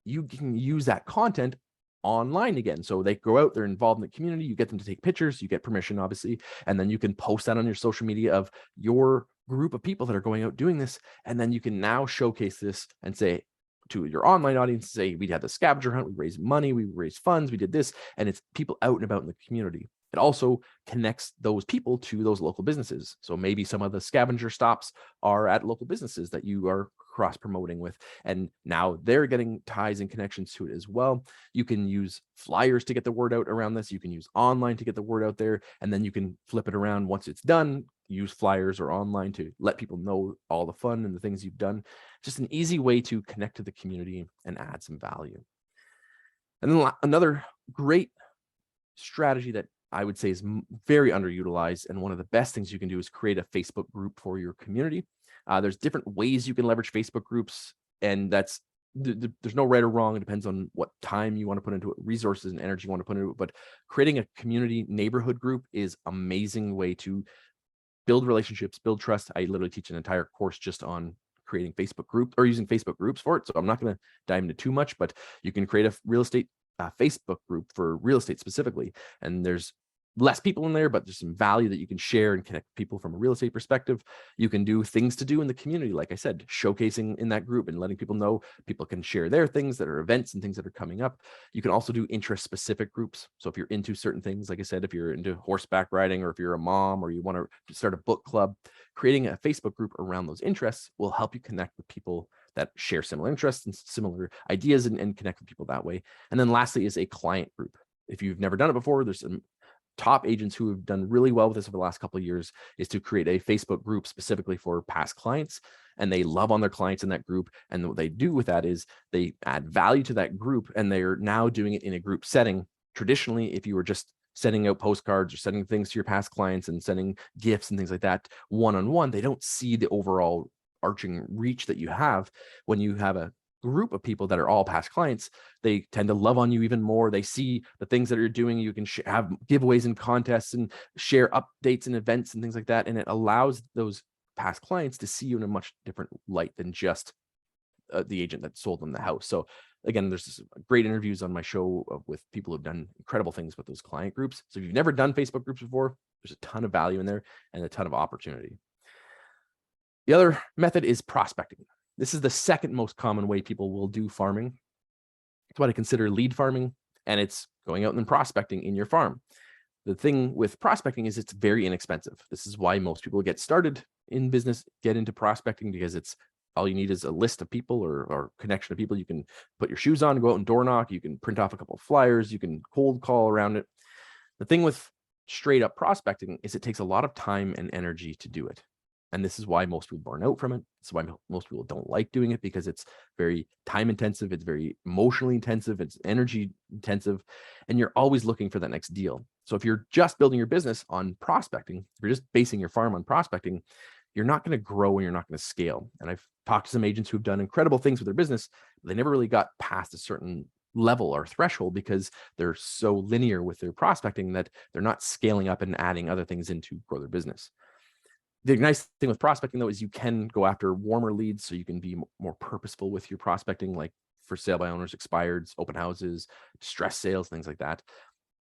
you can use that content online again. So they go out, they're involved in the community, you get them to take pictures, you get permission, obviously, and then you can post that on your social media of your group of people that are going out doing this. And then you can now showcase this and say to your online audience, say, we had the scavenger hunt, we raised money, we raised funds, we did this, and it's people out and about in the community. It also connects those people to those local businesses. So maybe some of the scavenger stops are at local businesses that you are cross promoting with, and now they're getting ties and connections to it as well. You can use flyers to get the word out around this. You can use online to get the word out there, and then you can flip it around once it's done, use flyers or online to let people know all the fun and the things you've done. Just an easy way to connect to the community and add some value. And then another great strategy that I would say is very underutilized, and one of the best things you can do, is create a Facebook group for your community. There's different ways you can leverage Facebook groups, and that's there's no right or wrong. It depends on what time you want to put into it, resources and energy you want to put into it. But creating a community neighborhood group is an amazing way to build relationships, build trust. I literally teach an entire course just on creating Facebook groups or using Facebook groups for it. So I'm not going to dive into too much, but you can create a real estate Facebook group for real estate specifically. And there's less people in there, but there's some value that you can share and connect people from a real estate perspective. You can do things to do in the community, like I said, showcasing in that group and letting people know. People can share their things that are events and things that are coming up. You can also do interest specific groups. So if you're into certain things, like I said, if you're into horseback riding, or if you're a mom, or you want to start a book club, creating a Facebook group around those interests will help you connect with people that share similar interests and similar ideas, and connect with people that way. And then lastly is a client group. If you've never done it before, there's some top agents who have done really well with this over the last couple of years, is to create a Facebook group specifically for past clients, and they love on their clients in that group. And what they do with that is they add value to that group, and they're now doing it in a group setting. Traditionally, if you were just sending out postcards or sending things to your past clients and sending gifts and things like that one-on-one, they don't see the overall arching reach that you have. When you have a group of people that are all past clients, they tend to love on you even more. They see the things that you're doing. You can have giveaways and contests and share updates and events and things like that. And it allows those past clients to see you in a much different light than just the agent that sold them the house. So again, there's great interviews on my show with people who've done incredible things with those client groups. So if you've never done Facebook groups before, there's a ton of value in there and a ton of opportunity. The other method is prospecting. This is the second most common way people will do farming. It's what I consider lead farming, and it's going out and prospecting in your farm. The thing with prospecting is it's very inexpensive. This is why most people get started in business, get into prospecting, because it's all you need is a list of people or connection of people. You can put your shoes on and go out and door knock. You can print off a couple of flyers. You can cold call around it. The thing with straight up prospecting is it takes a lot of time and energy to do it. And this is why most people burn out from it. This is why most people don't like doing it, because it's very time intensive. It's very emotionally intensive. It's energy intensive. And you're always looking for that next deal. So if you're just building your business on prospecting, if you're just basing your farm on prospecting, you're not going to grow and you're not going to scale. And I've talked to some agents who've done incredible things with their business, but they never really got past a certain level or threshold because they're so linear with their prospecting that they're not scaling up and adding other things in to grow their business. The nice thing with prospecting, though, is you can go after warmer leads, so you can be more purposeful with your prospecting, like for sale by owners, expireds, open houses, distress sales, things like that.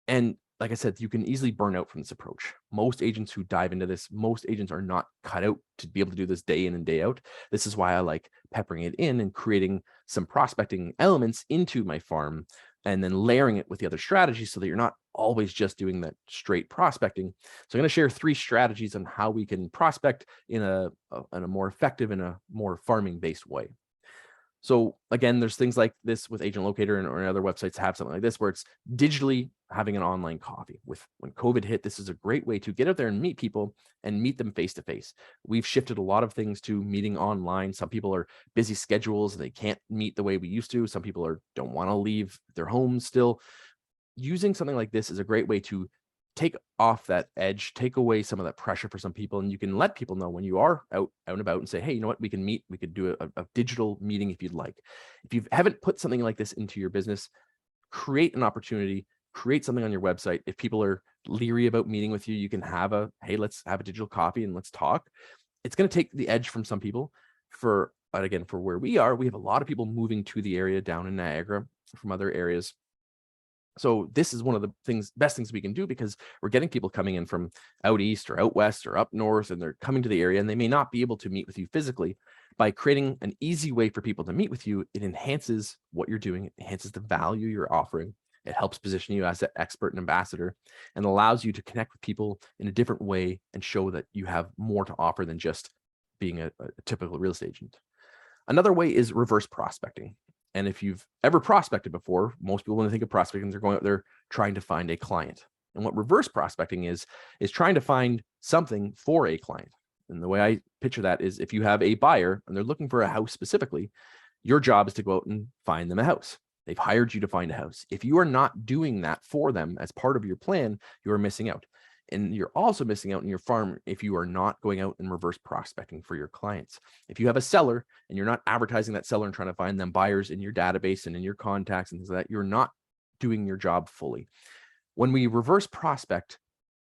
And like I said, you can easily burn out from this approach. Most agents who dive into this, most agents are not cut out to be able to do this day in and day out. This is why I like peppering it in and creating some prospecting elements into my farm and then layering it with the other strategies so that you're not always just doing that straight prospecting. So I'm going to share 3 strategies on how we can prospect in a more effective and a more farming based way. So again, there's things like this with Agent Locator or other websites have something like this where it's digitally having an online coffee. When COVID hit, this is a great way to get out there and meet people and meet them face to face. We've shifted a lot of things to meeting online. Some people are busy schedules and they can't meet the way we used to. Some people don't want to leave their homes still. Using something like this is a great way to take off that edge, take away some of that pressure for some people. And you can let people know when you are out and about and say, hey, you know what, we can meet, we could do a digital meeting if you'd like. If you haven't put something like this into your business, create an opportunity, create something on your website. If people are leery about meeting with you, you can have hey, let's have a digital coffee and let's talk. It's going to take the edge from some people. But again, for where we are, we have a lot of people moving to the area down in Niagara from other areas. So this is one of the best things we can do because we're getting people coming in from out east or out west or up north, and they're coming to the area and they may not be able to meet with you physically. By creating an easy way for people to meet with you, it enhances what you're doing, it enhances the value you're offering. It helps position you as an expert and ambassador and allows you to connect with people in a different way and show that you have more to offer than just being a typical real estate agent. Another way is reverse prospecting. And if you've ever prospected before, most people, when they think of prospecting, they're going out there trying to find a client. And what reverse prospecting is trying to find something for a client. And the way I picture that is if you have a buyer and they're looking for a house specifically, your job is to go out and find them a house. They've hired you to find a house. If you are not doing that for them as part of your plan, you are missing out. And you're also missing out in your farm if you are not going out and reverse prospecting for your clients. If you have a seller and you're not advertising that seller and trying to find them buyers in your database and in your contacts and things like that, you're not doing your job fully. When we reverse prospect,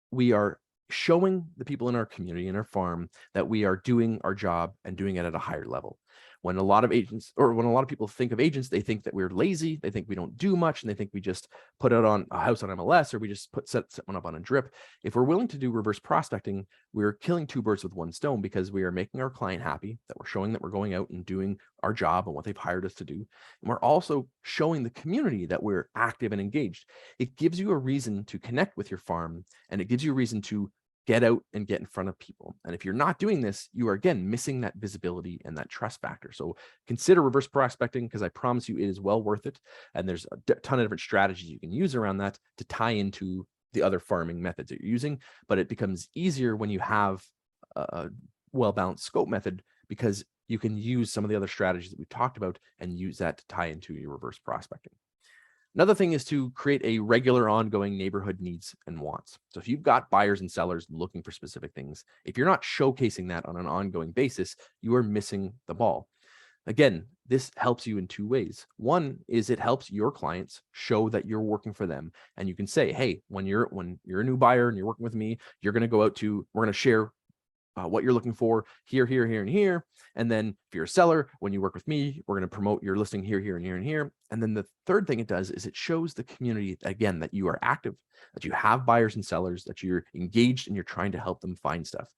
we are showing the people in our community, in our farm, that we are doing our job and doing it at a higher level. When a lot of agents, or when a lot of people think of agents, they think that we're lazy, they think we don't do much, and they think we just put out on a house on MLS, or we just set one up on a drip. If we're willing to do reverse prospecting, we're killing 2 birds with 1 stone because we are making our client happy, that we're showing that we're going out and doing our job and what they've hired us to do. And we're also showing the community that we're active and engaged. It gives you a reason to connect with your farm, and it gives you a reason to get out and get in front of people. And if you're not doing this, you are again missing that visibility and that trust factor. So consider reverse prospecting, because I promise you it is well worth it. And there's a ton of different strategies you can use around that to tie into the other farming methods that you're using. But it becomes easier when you have a well-balanced scope method, because you can use some of the other strategies that we've talked about and use that to tie into your reverse prospecting. Another thing is to create a regular ongoing neighborhood needs and wants. So if you've got buyers and sellers looking for specific things, if you're not showcasing that on an ongoing basis, you are missing the ball. Again, this helps you in 2 ways. One is it helps your clients show that you're working for them. And you can say, hey, when you're a new buyer and you're working with me, we're going to share what you're looking for here, here, here, and here. And then if you're a seller, when you work with me, we're going to promote your listing here, here, and here, and here. And then the third thing it does is it shows the community, again, that you are active, that you have buyers and sellers, that you're engaged and you're trying to help them find stuff.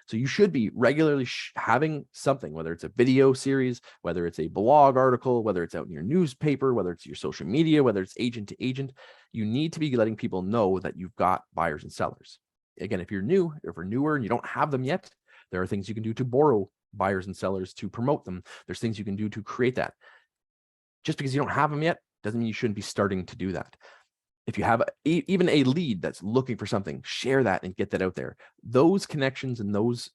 So you should be regularly having something, whether it's a video series, whether it's a blog article, whether it's out in your newspaper, whether it's your social media, whether it's agent to agent. You need to be letting people know that you've got buyers and sellers. Again, if you're new, if you're newer and you don't have them yet, there are things you can do to borrow buyers and sellers to promote them. There's things you can do to create that. Just because you don't have them yet doesn't mean you shouldn't be starting to do that. If you have even a lead that's looking for something, share that and get that out there. Those connections and those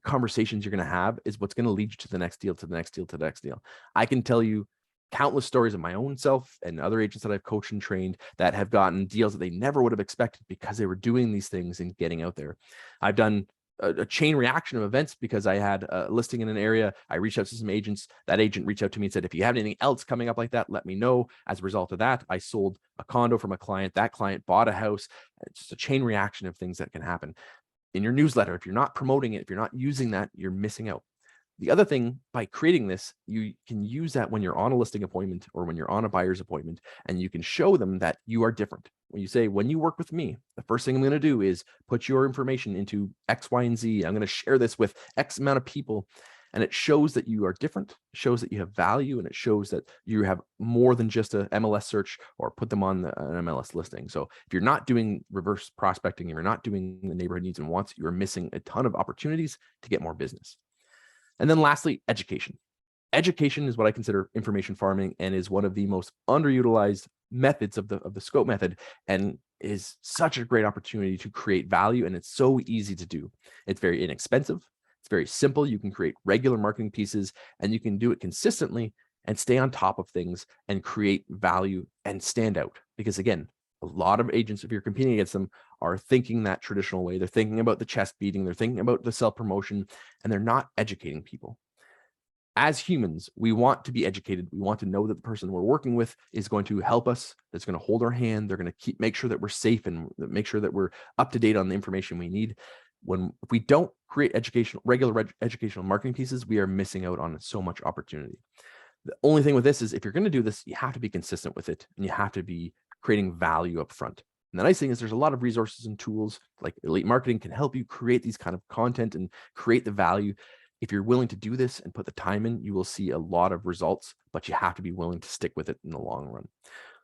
conversations you're going to have is what's going to lead you to the next deal, to the next deal, to the next deal. I can tell you countless stories of my own self and other agents that I've coached and trained that have gotten deals that they never would have expected because they were doing these things and getting out there. I've done a chain reaction of events because I had a listing in an area. I reached out to some agents. That agent reached out to me and said, if you have anything else coming up like that, let me know. As a result of that, I sold a condo from a client. That client bought a house. It's just a chain reaction of things that can happen. In your newsletter, if you're not promoting it, if you're not using that, you're missing out. The other thing, by creating this, you can use that when you're on a listing appointment or when you're on a buyer's appointment, and you can show them that you are different. When you say, when you work with me, the first thing I'm going to do is put your information into X, Y, and Z. I'm going to share this with X amount of people. And it shows that you are different, it shows that you have value, and it shows that you have more than just a MLS search or put them on an MLS listing. So if you're not doing reverse prospecting, if you're not doing the neighborhood needs and wants, you're missing a ton of opportunities to get more business. And then lastly, education. Education is what I consider information farming and is one of the most underutilized methods of the scope method, and is such a great opportunity to create value. And it's so easy to do. It's very inexpensive. It's very simple. You can create regular marketing pieces and you can do it consistently and stay on top of things and create value and stand out. Because again, a lot of agents, if you're competing against them, are thinking that traditional way. They're thinking about the chest beating. They're thinking about the self-promotion, and they're not educating people. As humans, we want to be educated. We want to know that the person we're working with is going to help us, that's going to hold our hand. They're going to make sure that we're safe and make sure that we're up to date on the information we need. If we don't create regular educational marketing pieces, we are missing out on so much opportunity. The only thing with this is if you're going to do this, you have to be consistent with it, and you have to be creating value up front. And the nice thing is there's a lot of resources and tools like Elite Marketing can help you create these kind of content and create the value. If you're willing to do this and put the time in, you will see a lot of results, but you have to be willing to stick with it in the long run.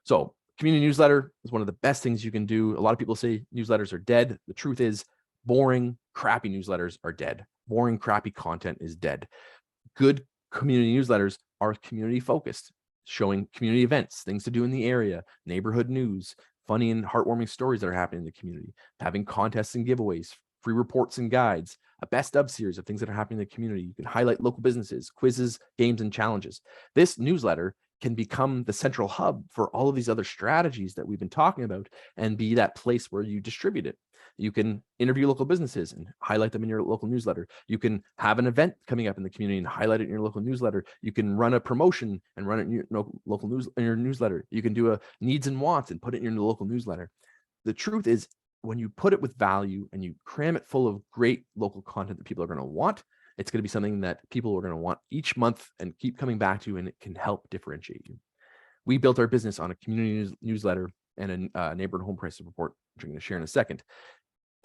So community newsletter is one of the best things you can do. A lot of people say newsletters are dead. The truth is boring, crappy newsletters are dead. Boring, crappy content is dead. Good community newsletters are community focused, showing community events, things to do in the area, neighborhood news, funny and heartwarming stories that are happening in the community, having contests and giveaways, free reports and guides, a best of series of things that are happening in the community. You can highlight local businesses, quizzes, games, and challenges. This newsletter can become the central hub for all of these other strategies that we've been talking about and be that place where you distribute it. You can interview local businesses and highlight them in your local newsletter. You can have an event coming up in the community and highlight it in your local newsletter. You can run a promotion and run it in your local newsletter. You can do a needs and wants and put it in your local newsletter. The truth is, when you put it with value and you cram it full of great local content that people are going to want, it's going to be something that people are going to want each month and keep coming back to, and it can help differentiate you. We built our business on a community newsletter and a neighborhood home price report, which I'm going to share in a second.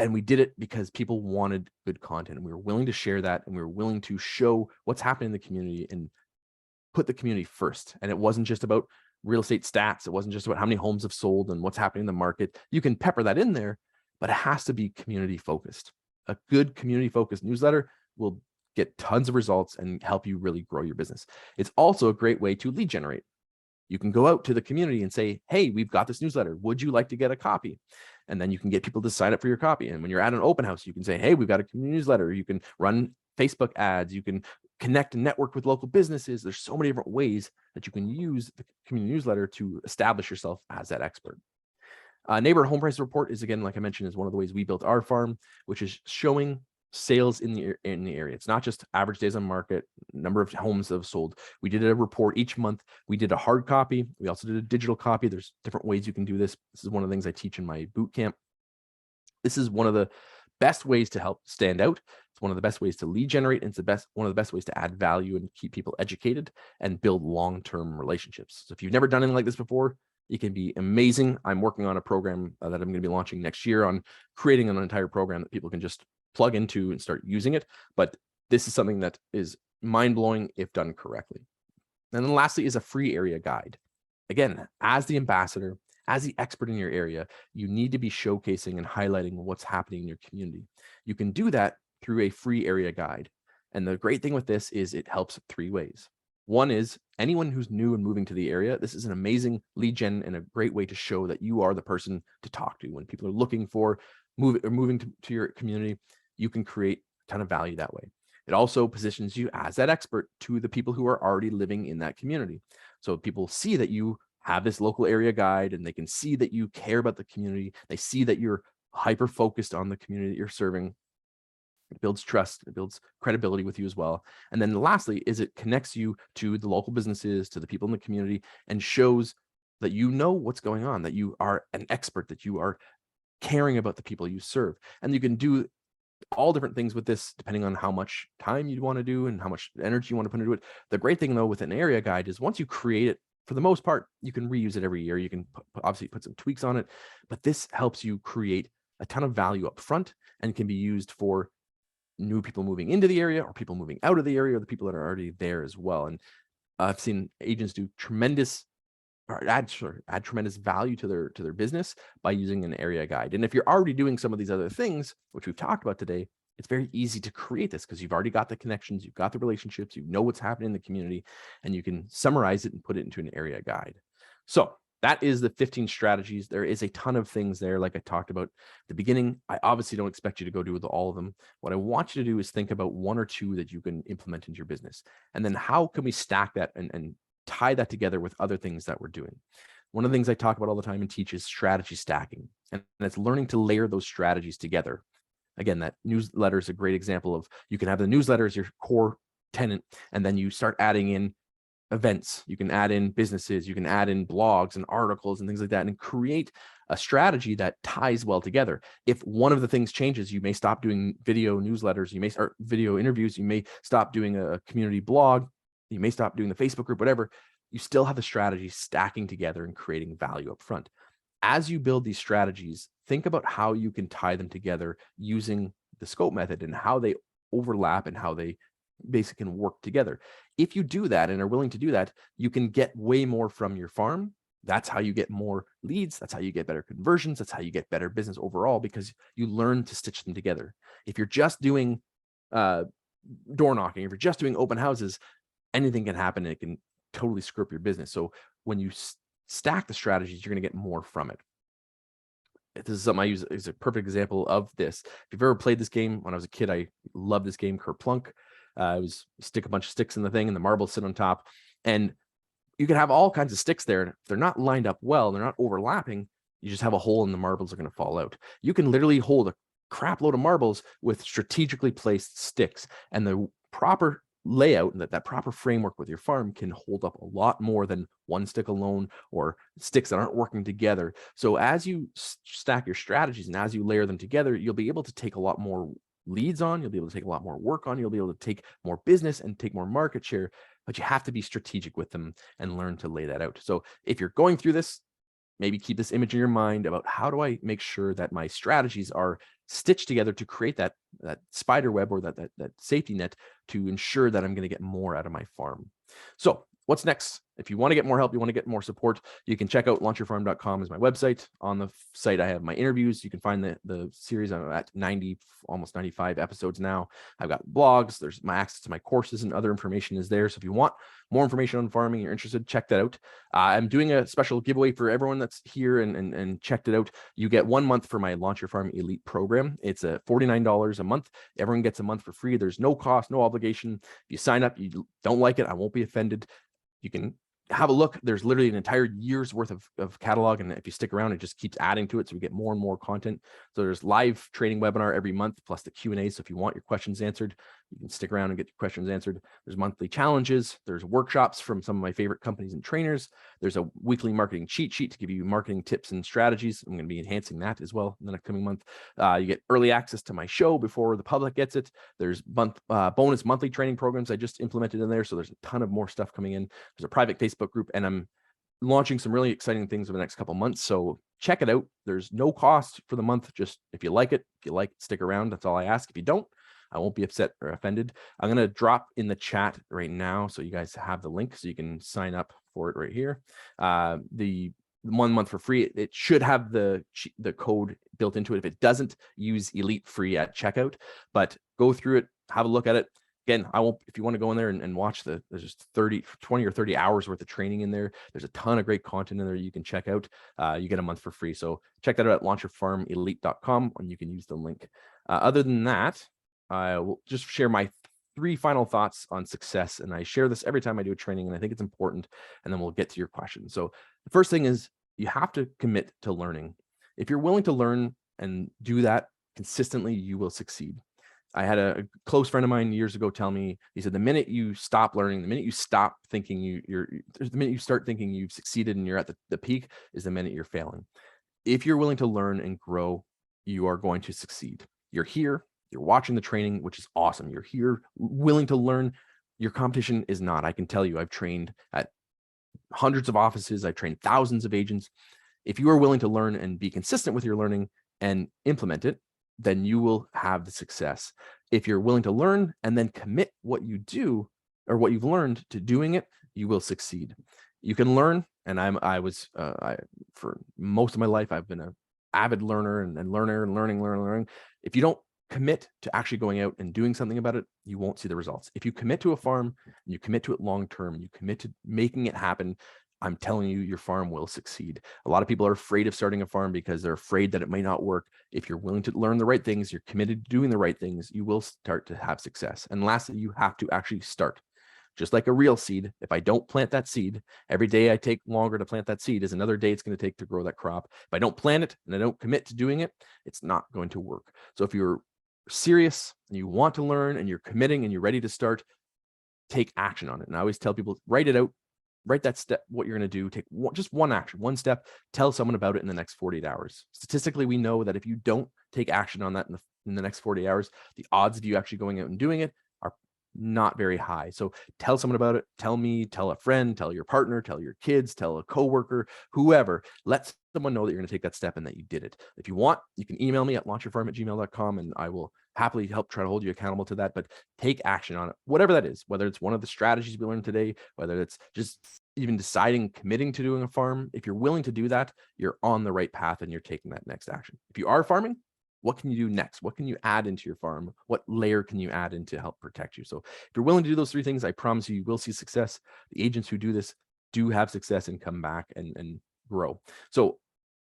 And we did it because people wanted good content, and we were willing to share that, and we were willing to show what's happening in the community and put the community first. And it wasn't just about real estate stats. It wasn't just about how many homes have sold and what's happening in the market. You can pepper that in there, but it has to be community focused. A good community focused newsletter will get tons of results and help you really grow your business. It's also a great way to lead generate. You can go out to the community and say, hey, we've got this newsletter. Would you like to get a copy? And then you can get people to sign up for your copy. And when you're at an open house, you can say, hey, we've got a community newsletter. You can run Facebook ads. You can connect and network with local businesses. There's so many different ways that you can use the community newsletter to establish yourself as that expert. Neighborhood home price report is, again, like I mentioned, is one of the ways we built our farm, which is showing sales in the area. It's not just average days on market, number of homes that have sold. We did a report each month. We did a hard copy. We also did a digital copy. There's different ways you can do this. This is one of the things I teach in my boot camp. This is one of the best ways to help stand out. It's one of the best ways to lead generate. And it's one of the best ways to add value and keep people educated and build long-term relationships. So if you've never done anything like this before, it can be amazing. I'm working on a program that I'm going to be launching next year on creating an entire program that people can just plug into and start using it. But this is something that is mind-blowing if done correctly. And then lastly is a free area guide. Again, as the ambassador, as the expert in your area, you need to be showcasing and highlighting what's happening in your community. You can do that through a free area guide. And the great thing with this is it helps 3 ways. One is anyone who's new and moving to the area, this is an amazing lead gen and a great way to show that you are the person to talk to. When people are looking for moving to your community, you can create a ton of value that way. It also positions you as that expert to the people who are already living in that community. So people see that you have this local area guide and they can see that you care about the community. They see that you're hyper focused on the community that you're serving. It builds trust, it builds credibility with you as well. And then lastly is it connects you to the local businesses, to the people in the community, and shows that you know what's going on, that you are an expert, that you are caring about the people you serve. And you can do all different things with this depending on how much time you want to do and how much energy you want to put into it. The great thing though with an area guide is once you create it, for the most part, you can reuse it every year. You can obviously put some tweaks on it, but this helps you create a ton of value up front and can be used for new people moving into the area or people moving out of the area or the people that are already there as well. And I've seen agents do tremendous or add tremendous value to their business by using an area guide. And if you're already doing some of these other things, which we've talked about today, it's very easy to create this because you've already got the connections, you've got the relationships, you know what's happening in the community, and you can summarize it and put it into an area guide. So that is the 15 strategies. There is a ton of things there, like I talked about at the beginning. I obviously don't expect you to go do with all of them. What I want you to do is think about one or two that you can implement into your business. And then how can we stack that and tie that together with other things that we're doing? One of the things I talk about all the time and teach is strategy stacking. And it's learning to layer those strategies together. Again, that newsletter is a great example of, you can have the newsletter as your core tenant, and then you start adding in events, you can add in businesses, you can add in blogs and articles and things like that, and create a strategy that ties well together. If one of the things changes, you may stop doing video newsletters, you may start video interviews, you may stop doing a community blog, you may stop doing the Facebook group, whatever. You still have the strategy stacking together and creating value up front. As you build these strategies, think about how you can tie them together using the scope method and how they overlap and how they basically can work together. If you do that and are willing to do that, you can get way more from your farm. That's how you get more leads. That's how you get better conversions. That's how you get better business overall, because you learn to stitch them together. If you're just doing door knocking, if you're just doing open houses, anything can happen and it can totally screw up your business. So when you stack the strategies, you're going to get more from it. This is something I use as a perfect example of this. If you've ever played this game, when I was a kid, I loved this game, Kerplunk. It was stick a bunch of sticks in the thing and the marbles sit on top. And you can have all kinds of sticks there. And if they're not lined up well, they're not overlapping, you just have a hole and the marbles are going to fall out. You can literally hold a crap load of marbles with strategically placed sticks, and the proper layout and that proper framework with your farm can hold up a lot more than one stick alone or sticks that aren't working together. So as you stack your strategies and as you layer them together, you'll be able to take a lot more leads on, you'll be able to take a lot more work on, you'll be able to take more business and take more market share, but you have to be strategic with them and learn to lay that out. So if you're going through this, maybe keep this image in your mind about how do I make sure that my strategies are stitched together to create that spider web or that safety net to ensure that I'm going to get more out of my farm. So what's next? If you want to get more help, you want to get more support, you can check out launchyourfarm.com is my website. On the site, I have my interviews. You can find the series. I'm at 90, almost 95 episodes now. I've got blogs. There's my access to my courses and other information is there. So if you want more information on farming, you're interested, check that out. I'm doing a special giveaway for everyone that's here and checked it out. You get 1 month for my Launch Your Farm Elite program. It's a $49 a month. Everyone gets a month for free. There's no cost, no obligation. If you sign up, you don't like it, I won't be offended. You can have a look. There's literally an entire year's worth of catalog, and if you stick around, it just keeps adding to it, so we get more and more content. So there's live training webinar every month plus the Q&A. So if you want your questions answered, you can stick around and get your questions answered. There's monthly challenges, there's workshops from some of my favorite companies and trainers, there's a weekly marketing cheat sheet to give you marketing tips and strategies. I'm going to be enhancing that as well in the next coming month. You get early access to my show before the public gets it. There's bonus monthly training programs I just implemented in there, so there's a ton of more stuff coming in. There's a private Facebook group, and I'm launching some really exciting things over the next couple months. So check it out. There's no cost for the month. Just if you like it, stick around. That's all I ask. If you don't, I won't be upset or offended. I'm going to drop in the chat right now so you guys have the link so you can sign up for it right here. The 1 month for free, it should have the code built into it. If it doesn't, use Elite free at checkout, but go through it, have a look at it. Again, I won't, if you want to go in there and watch there's just 20 or 30 hours worth of training in there. There's a ton of great content in there you can check out. You get a month for free. So check that out at launchyourfarmelite.com and you can use the link. Other than that, I will just share my 3 final thoughts on success. And I share this every time I do a training, and I think it's important, and then we'll get to your questions. So the first thing is you have to commit to learning. If you're willing to learn and do that consistently, you will succeed. I had a close friend of mine years ago tell me, he said, the minute you stop learning, the minute you stop thinking the minute you start thinking you've succeeded and you're at the peak is the minute you're failing. If you're willing to learn and grow, you are going to succeed. You're here, you're watching the training, which is awesome. You're here willing to learn. Your competition is not. I can tell you, I've trained at hundreds of offices. I've trained thousands of agents. If you are willing to learn and be consistent with your learning and implement it, then you will have the success. If you're willing to learn and then commit what you do or what you've learned to doing it, you will succeed. You can learn, and for most of my life, I've been an avid learner and learning. If you don't commit to actually going out and doing something about it, you won't see the results. If you commit to a farm, you commit to it long term, you commit to making it happen, I'm telling you, your farm will succeed. A lot of people are afraid of starting a farm because they're afraid that it might not work. If you're willing to learn the right things, you're committed to doing the right things, you will start to have success. And lastly, you have to actually start. Just like a real seed, if I don't plant that seed, every day I take longer to plant that seed is another day it's going to take to grow that crop. If I don't plant it and I don't commit to doing it, it's not going to work. So if you're serious and you want to learn and you're committing and you're ready to start, take action on it. And I always tell people, write it out. Write that step, what you're going to do, take just one action, one step, tell someone about it in the next 48 hours. Statistically, we know that if you don't take action on that in the next 48 hours, the odds of you actually going out and doing it are not very high. So tell someone about it. Tell me, tell a friend, tell your partner, tell your kids, tell a coworker, whoever. Let someone know that you're going to take that step and that you did it. If you want, you can email me at launchyourfarm@gmail.com and I will happily help try to hold you accountable to that. But take action on it, whatever that is, whether it's one of the strategies we learned today, whether it's just even deciding, committing to doing a farm. If you're willing to do that, you're on the right path and you're taking that next action. If you are farming, what can you do next? What can you add into your farm? What layer can you add in to help protect you? So if you're willing to do those three things, I promise you will see success. The agents who do this do have success and come back and grow. So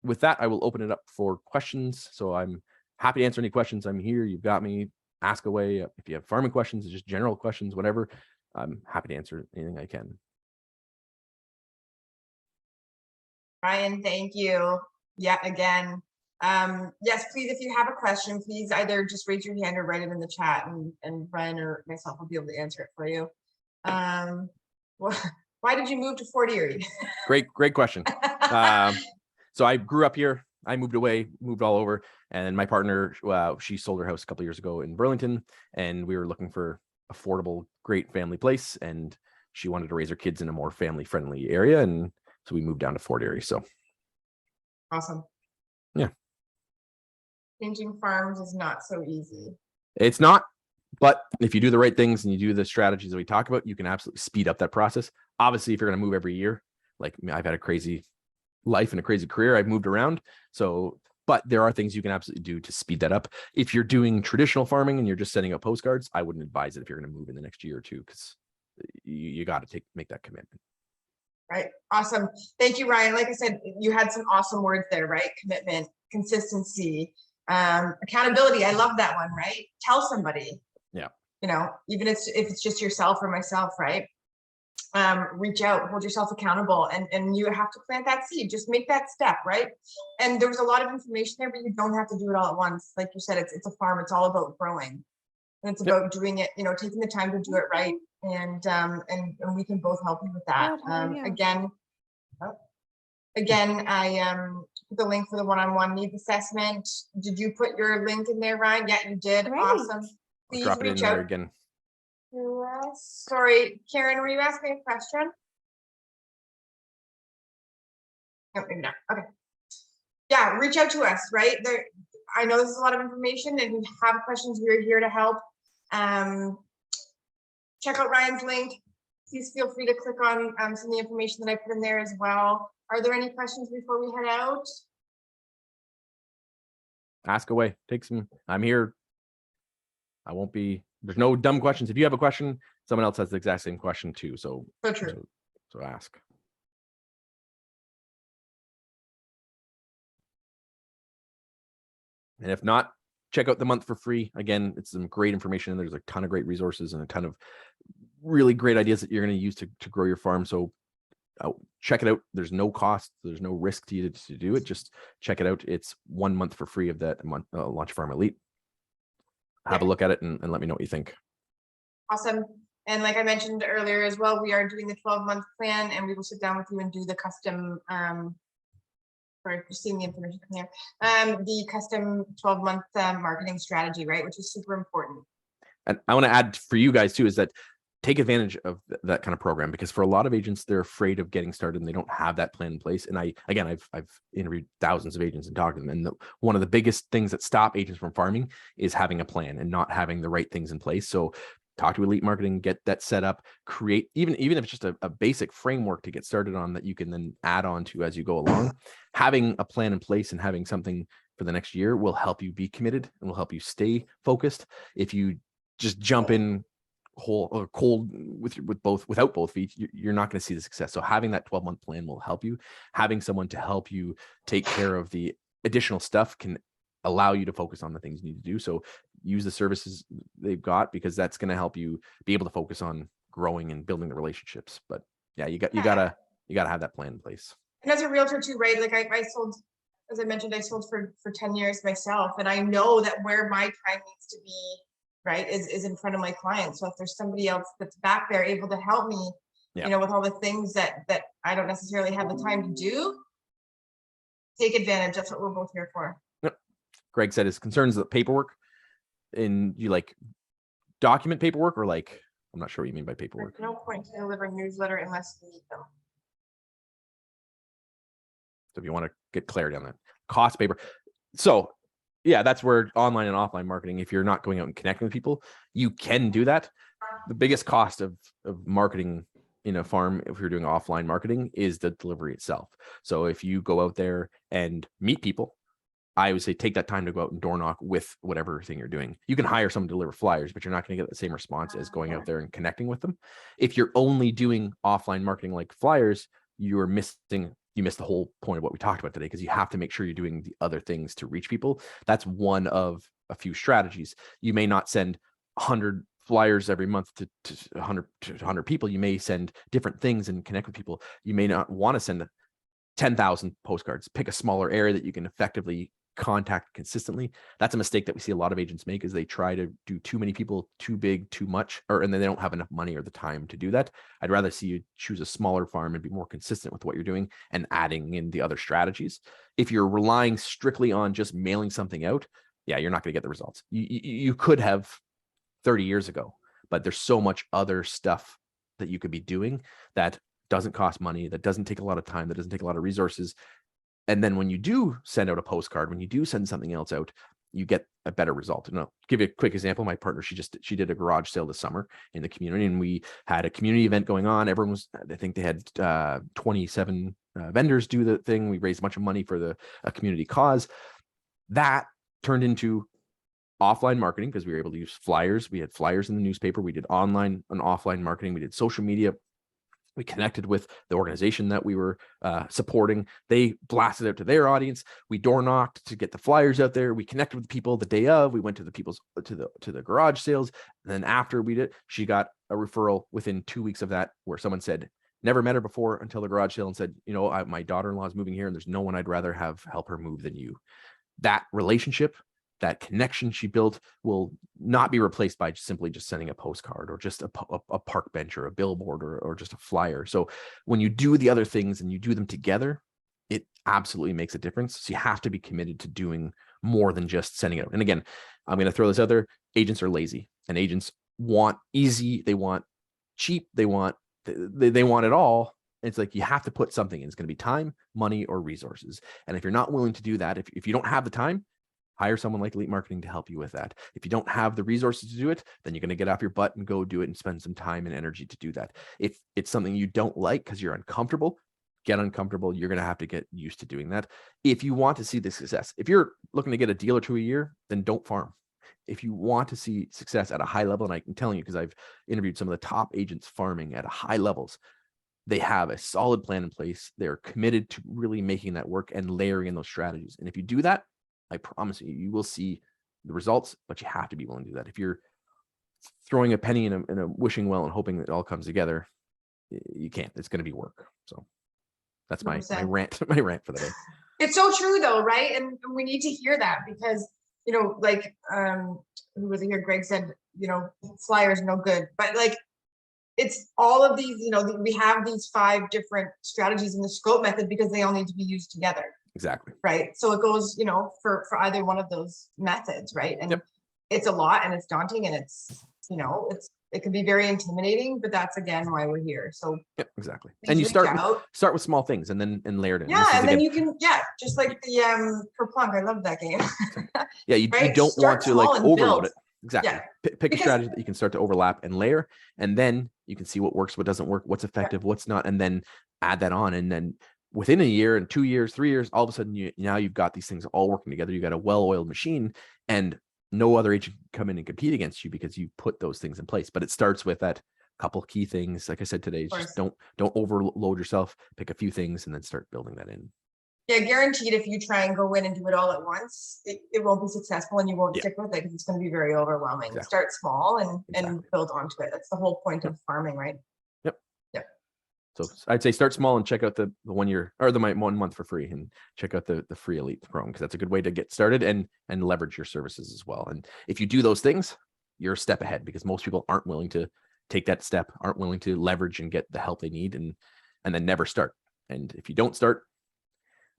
with that, I will open it up for questions. So I'm happy to answer any questions. I'm here. You've got me. Ask away. If you have farming questions, just general questions, whatever, I'm happy to answer anything I can. Ryan, thank you yet again. Yes, please, if you have a question, please either just raise your hand or write it in the chat and Ryan or myself will be able to answer it for you. Why did you move to Fort Erie? Great question. So I grew up here. I moved away, moved all over. And my partner, she sold her house a couple of years ago in Burlington, and we were looking for affordable, great family place. And she wanted to raise her kids in a more family-friendly area. And so we moved down to Fort Erie. So awesome. Yeah. Changing farms is not so easy. It's not, but if you do the right things and you do the strategies that we talk about, you can absolutely speed up that process. Obviously, if you're going to move every year, like I've had a crazy life and a crazy career, I've moved around. So, but there are things you can absolutely do to speed that up. If you're doing traditional farming and you're just sending out postcards, I wouldn't advise it if you're going to move in the next year or two, because you got to make that commitment. Right. Awesome. Thank you, Ryan. Like I said, you had some awesome words there, right? Commitment, consistency, accountability. I love that one, right? Tell somebody. Yeah. You know, even if it's just yourself or myself, right? Reach out, hold yourself accountable, and you have to plant that seed. Just make that step, right? And there was a lot of information there, but you don't have to do it all at once. Like you said, it's a farm. It's all about growing, and it's about doing it. You know, taking the time to do it right. And we can both help you with that. Again, I put the link for the one-on-one needs assessment. Did you put your link in there, Ryan? Yeah, you did. Great. Awesome. Please drop it in reach there out again. to us. Sorry, Karen, were you asking a question? No, maybe not. Okay. Yeah, reach out to us, right? There, I know this is a lot of information, and if you have questions, we're here to help. Check out Ryan's link. Please feel free to click on some of the information that I put in there as well. Are there any questions before we head out? Ask away. Take some. I'm here. I won't be. There's no dumb questions. If you have a question, someone else has the exact same question too. So true. So ask. And if not, check out the month for free. Again, it's some great information. There's a ton of great resources and a ton of really great ideas that you're going to use to grow your farm. So check it out. There's no cost. There's no risk to you to do it. Just check it out. It's 1 month for free of that month, Launch Farm Elite. have a look at it and let me know what you think. Awesome. And like I mentioned earlier as well, we are doing the 12-month plan, and we will sit down with you and do the custom, sorry for seeing the information from here, the custom 12-month marketing strategy, right? Which is super important. And I want to add for you guys too, is that take advantage of that kind of program, because for a lot of agents, they're afraid of getting started and they don't have that plan in place. And I've interviewed thousands of agents and talked to them. And one of the biggest things that stop agents from farming is having a plan and not having the right things in place. So talk to Elite Marketing, get that set up, create, even if it's just a basic framework to get started on that you can then add on to as you go along. Having a plan in place and having something for the next year will help you be committed and will help you stay focused. If you just jump in whole or cold without both feet, you're not going to see the success. So having that 12-month plan will help you. Having someone to help you take care of the additional stuff can allow you to focus on the things you need to do. So use the services they've got, because that's going to help you be able to focus on growing and building the relationships. But yeah, you gotta have that plan in place. And as a realtor too, right? Like I sold, as I mentioned, I sold for 10 years myself, and I know that where my time needs to be, right, is in front of my clients. So if there's somebody else that's back there able to help me, you know, with all the things that I don't necessarily have the time to do, take advantage. That's what we're both here for. Yep. Greg said his concerns the paperwork, and you like document paperwork, or like, I'm not sure what you mean by paperwork. There's no point to deliver a newsletter unless you need them. So if you want to get clarity on that, cost paper. So yeah, that's where online and offline marketing, if you're not going out and connecting with people, you can do that. The biggest cost of marketing in a farm, if you're doing offline marketing, is the delivery itself. So if you go out there and meet people, I would say take that time to go out and door knock with whatever thing you're doing. You can hire someone to deliver flyers, but you're not going to get the same response as going out there and connecting with them. If you're only doing offline marketing like flyers, you missed the whole point of what we talked about today, because you have to make sure you're doing the other things to reach people. That's one of a few strategies. You may not send 100 flyers every month to 100 people. You may send different things and connect with people. You may not want to send 10,000 postcards. Pick a smaller area that you can effectively contact consistently. That's a mistake that we see a lot of agents make, is they try to do too many people, too big, too much, and then they don't have enough money or the time to do that. I'd rather see you choose a smaller farm and be more consistent with what you're doing and adding in the other strategies. If you're relying strictly on just mailing something out, yeah, you're not going to get the results you could have 30 years ago, but there's so much other stuff that you could be doing that doesn't cost money, that doesn't take a lot of time, that doesn't take a lot of resources. And then when you do send out a postcard, when you do send something else out, you get a better result. And I'll give you a quick example. My partner, she did a garage sale this summer in the community, and we had a community event going on. Everyone was, I think they had 27 vendors do the thing. We raised a bunch of money for a community cause. That turned into offline marketing, because we were able to use flyers. We had flyers in the newspaper. We did online and offline marketing. We did social media. We connected with the organization that we were supporting. They blasted out to their audience. We door knocked to get the flyers out there. We connected with people the day of. We went to the garage sales. And then after we did, she got a referral within 2 weeks of that, where someone said, never met her before until the garage sale, and said, you know, my daughter-in-law is moving here, and there's no one I'd rather have help her move than you. That relationship, that connection she built, will not be replaced by simply just sending a postcard or just a park bench or a billboard or just a flyer. So when you do the other things and you do them together, it absolutely makes a difference. So you have to be committed to doing more than just sending it out. And again, I'm going to throw this out there. Agents are lazy, and agents want easy. They want cheap. They want it all. It's like, you have to put something in. It's going to be time, money, or resources. And if you're not willing to do that, if you don't have the time, hire someone like Elite Marketing to help you with that. If you don't have the resources to do it, then you're going to get off your butt and go do it and spend some time and energy to do that. If it's something you don't like because you're uncomfortable, get uncomfortable. You're going to have to get used to doing that. If you want to see the success, if you're looking to get a deal or two a year, then don't farm. If you want to see success at a high level, and I can tell you, because I've interviewed some of the top agents farming at high levels, they have a solid plan in place. They're committed to really making that work and layering in those strategies. And if you do that, I promise you, you will see the results, but you have to be willing to do that. If you're throwing a penny in a wishing well and hoping that it all comes together, you can't. It's going to be work. So that's my rant for the day. It's so true though, right? And we need to hear that, because you know, like, who was it here? Greg said, you know, flyers no good, but like, it's all of these, you know, we have these 5 different strategies in the scope method because they all need to be used together. Exactly. Right. So it goes, you know, for either one of those methods, right? And it's a lot and it's daunting and it's, you know, it can be very intimidating, but that's again why we're here. So exactly. And you start with small things and then layer it in. Yeah, and then you can, just like the Kerplunk. I love that game. Yeah, you don't want to like overload it. Exactly. Pick a strategy that you can start to overlap and layer, and then you can see what works, what doesn't work, what's effective, what's not, and then add that on. And then within a year and 2 years, 3 years, all of a sudden now you've got these things all working together. You got a well-oiled machine, and no other agent can come in and compete against you because you put those things in place. But it starts with that couple key things. Like I said today, just don't overload yourself. Pick a few things and then start building that in. Yeah, guaranteed if you try and go in and do it all at once, it won't be successful and you won't stick with it because it's going to be very overwhelming. Exactly. Start small and build onto it. That's the whole point of farming, right? Yep. So I'd say start small and check out the 1 year or the 1 month for free, and check out the free elite program, because that's a good way to get started and leverage your services as well. And if you do those things, you're a step ahead, because most people aren't willing to take that step, aren't willing to leverage and get the help they need, and then never start. And if you don't start,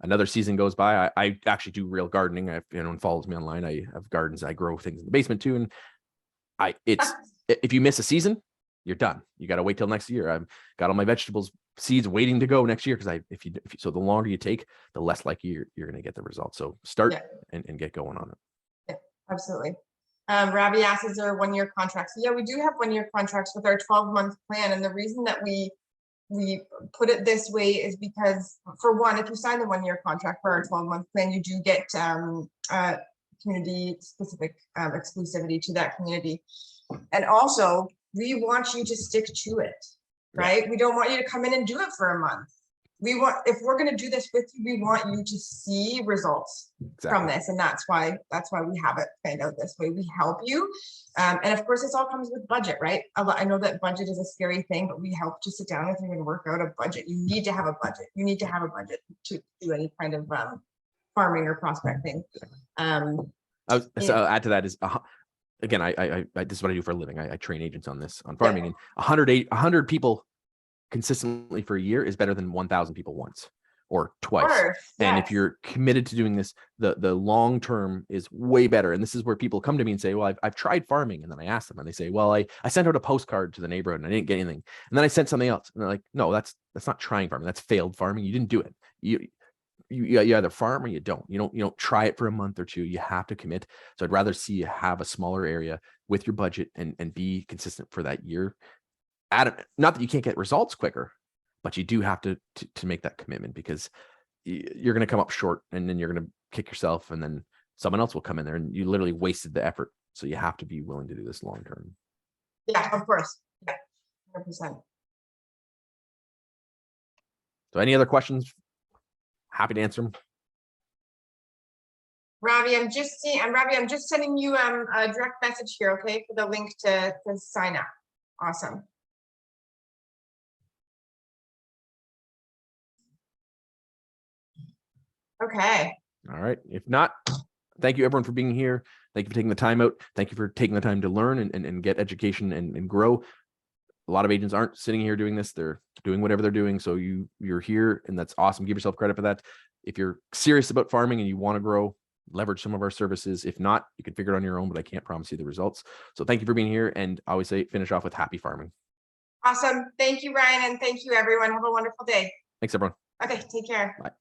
another season goes by. I actually do real gardening. If anyone follows me online, I have gardens. I grow things in the basement too. And if you miss a season, you're done. You got to wait till next year. I've got all my vegetables seeds waiting to go next year, because so the longer you take, the less likely you're going to get the results. So start and get going on it. Yeah, absolutely. Ravi asks, is there a 1-year contract? So yeah, we do have 1-year contracts with our 12-month plan. And the reason that we put it this way is because, for one, if you sign the 1-year contract for our 12-month plan, you do get community specific exclusivity to that community. And also, we want you to stick to it, right? We don't want you to come in and do it for a month. If we're going to do this with you, we want you to see results from this. And that's why we have it planned out this way. We help you. And of course, this all comes with budget, right? I know that budget is a scary thing, but we help to sit down with you and work out a budget. You need to have a budget. You need to have a budget to do any kind of farming or prospecting. So add to that is, again, I this is what I do for a living. I train agents on farming, and 100 people consistently for a year is better than 1,000 people once or twice. And if you're committed to doing this, the long term is way better. And this is where people come to me and say, well, I've tried farming. And then I ask them and they say, well, I sent out a postcard to the neighborhood and I didn't get anything. And then I sent something else. And they're like, no, that's not trying farming. That's failed farming. You didn't do it. You either farm or you don't. You don't try it for a month or two. You have to commit. So I'd rather see you have a smaller area with your budget and be consistent for that year. Not that you can't get results quicker, but you do have to make that commitment, because you're going to come up short and then you're going to kick yourself, and then someone else will come in there and you literally wasted the effort. So you have to be willing to do this long term. Yeah, of course. Yeah, 100%. So any other questions? Happy to answer them. Ravi, I'm just sending you a direct message here, okay, for the link to sign up. Awesome. Okay. All right. If not, thank you everyone for being here. Thank you for taking the time out. Thank you for taking the time to learn and get education and grow. A lot of agents aren't sitting here doing this. They're doing whatever they're doing. So you're here, and that's awesome. Give yourself credit for that. If you're serious about farming and you want to grow, leverage some of our services. If not, you can figure it on your own, but I can't promise you the results. So thank you for being here. And I always say, finish off with happy farming. Awesome. Thank you, Ryan. And thank you, everyone. Have a wonderful day. Thanks, everyone. Okay. Take care. Bye.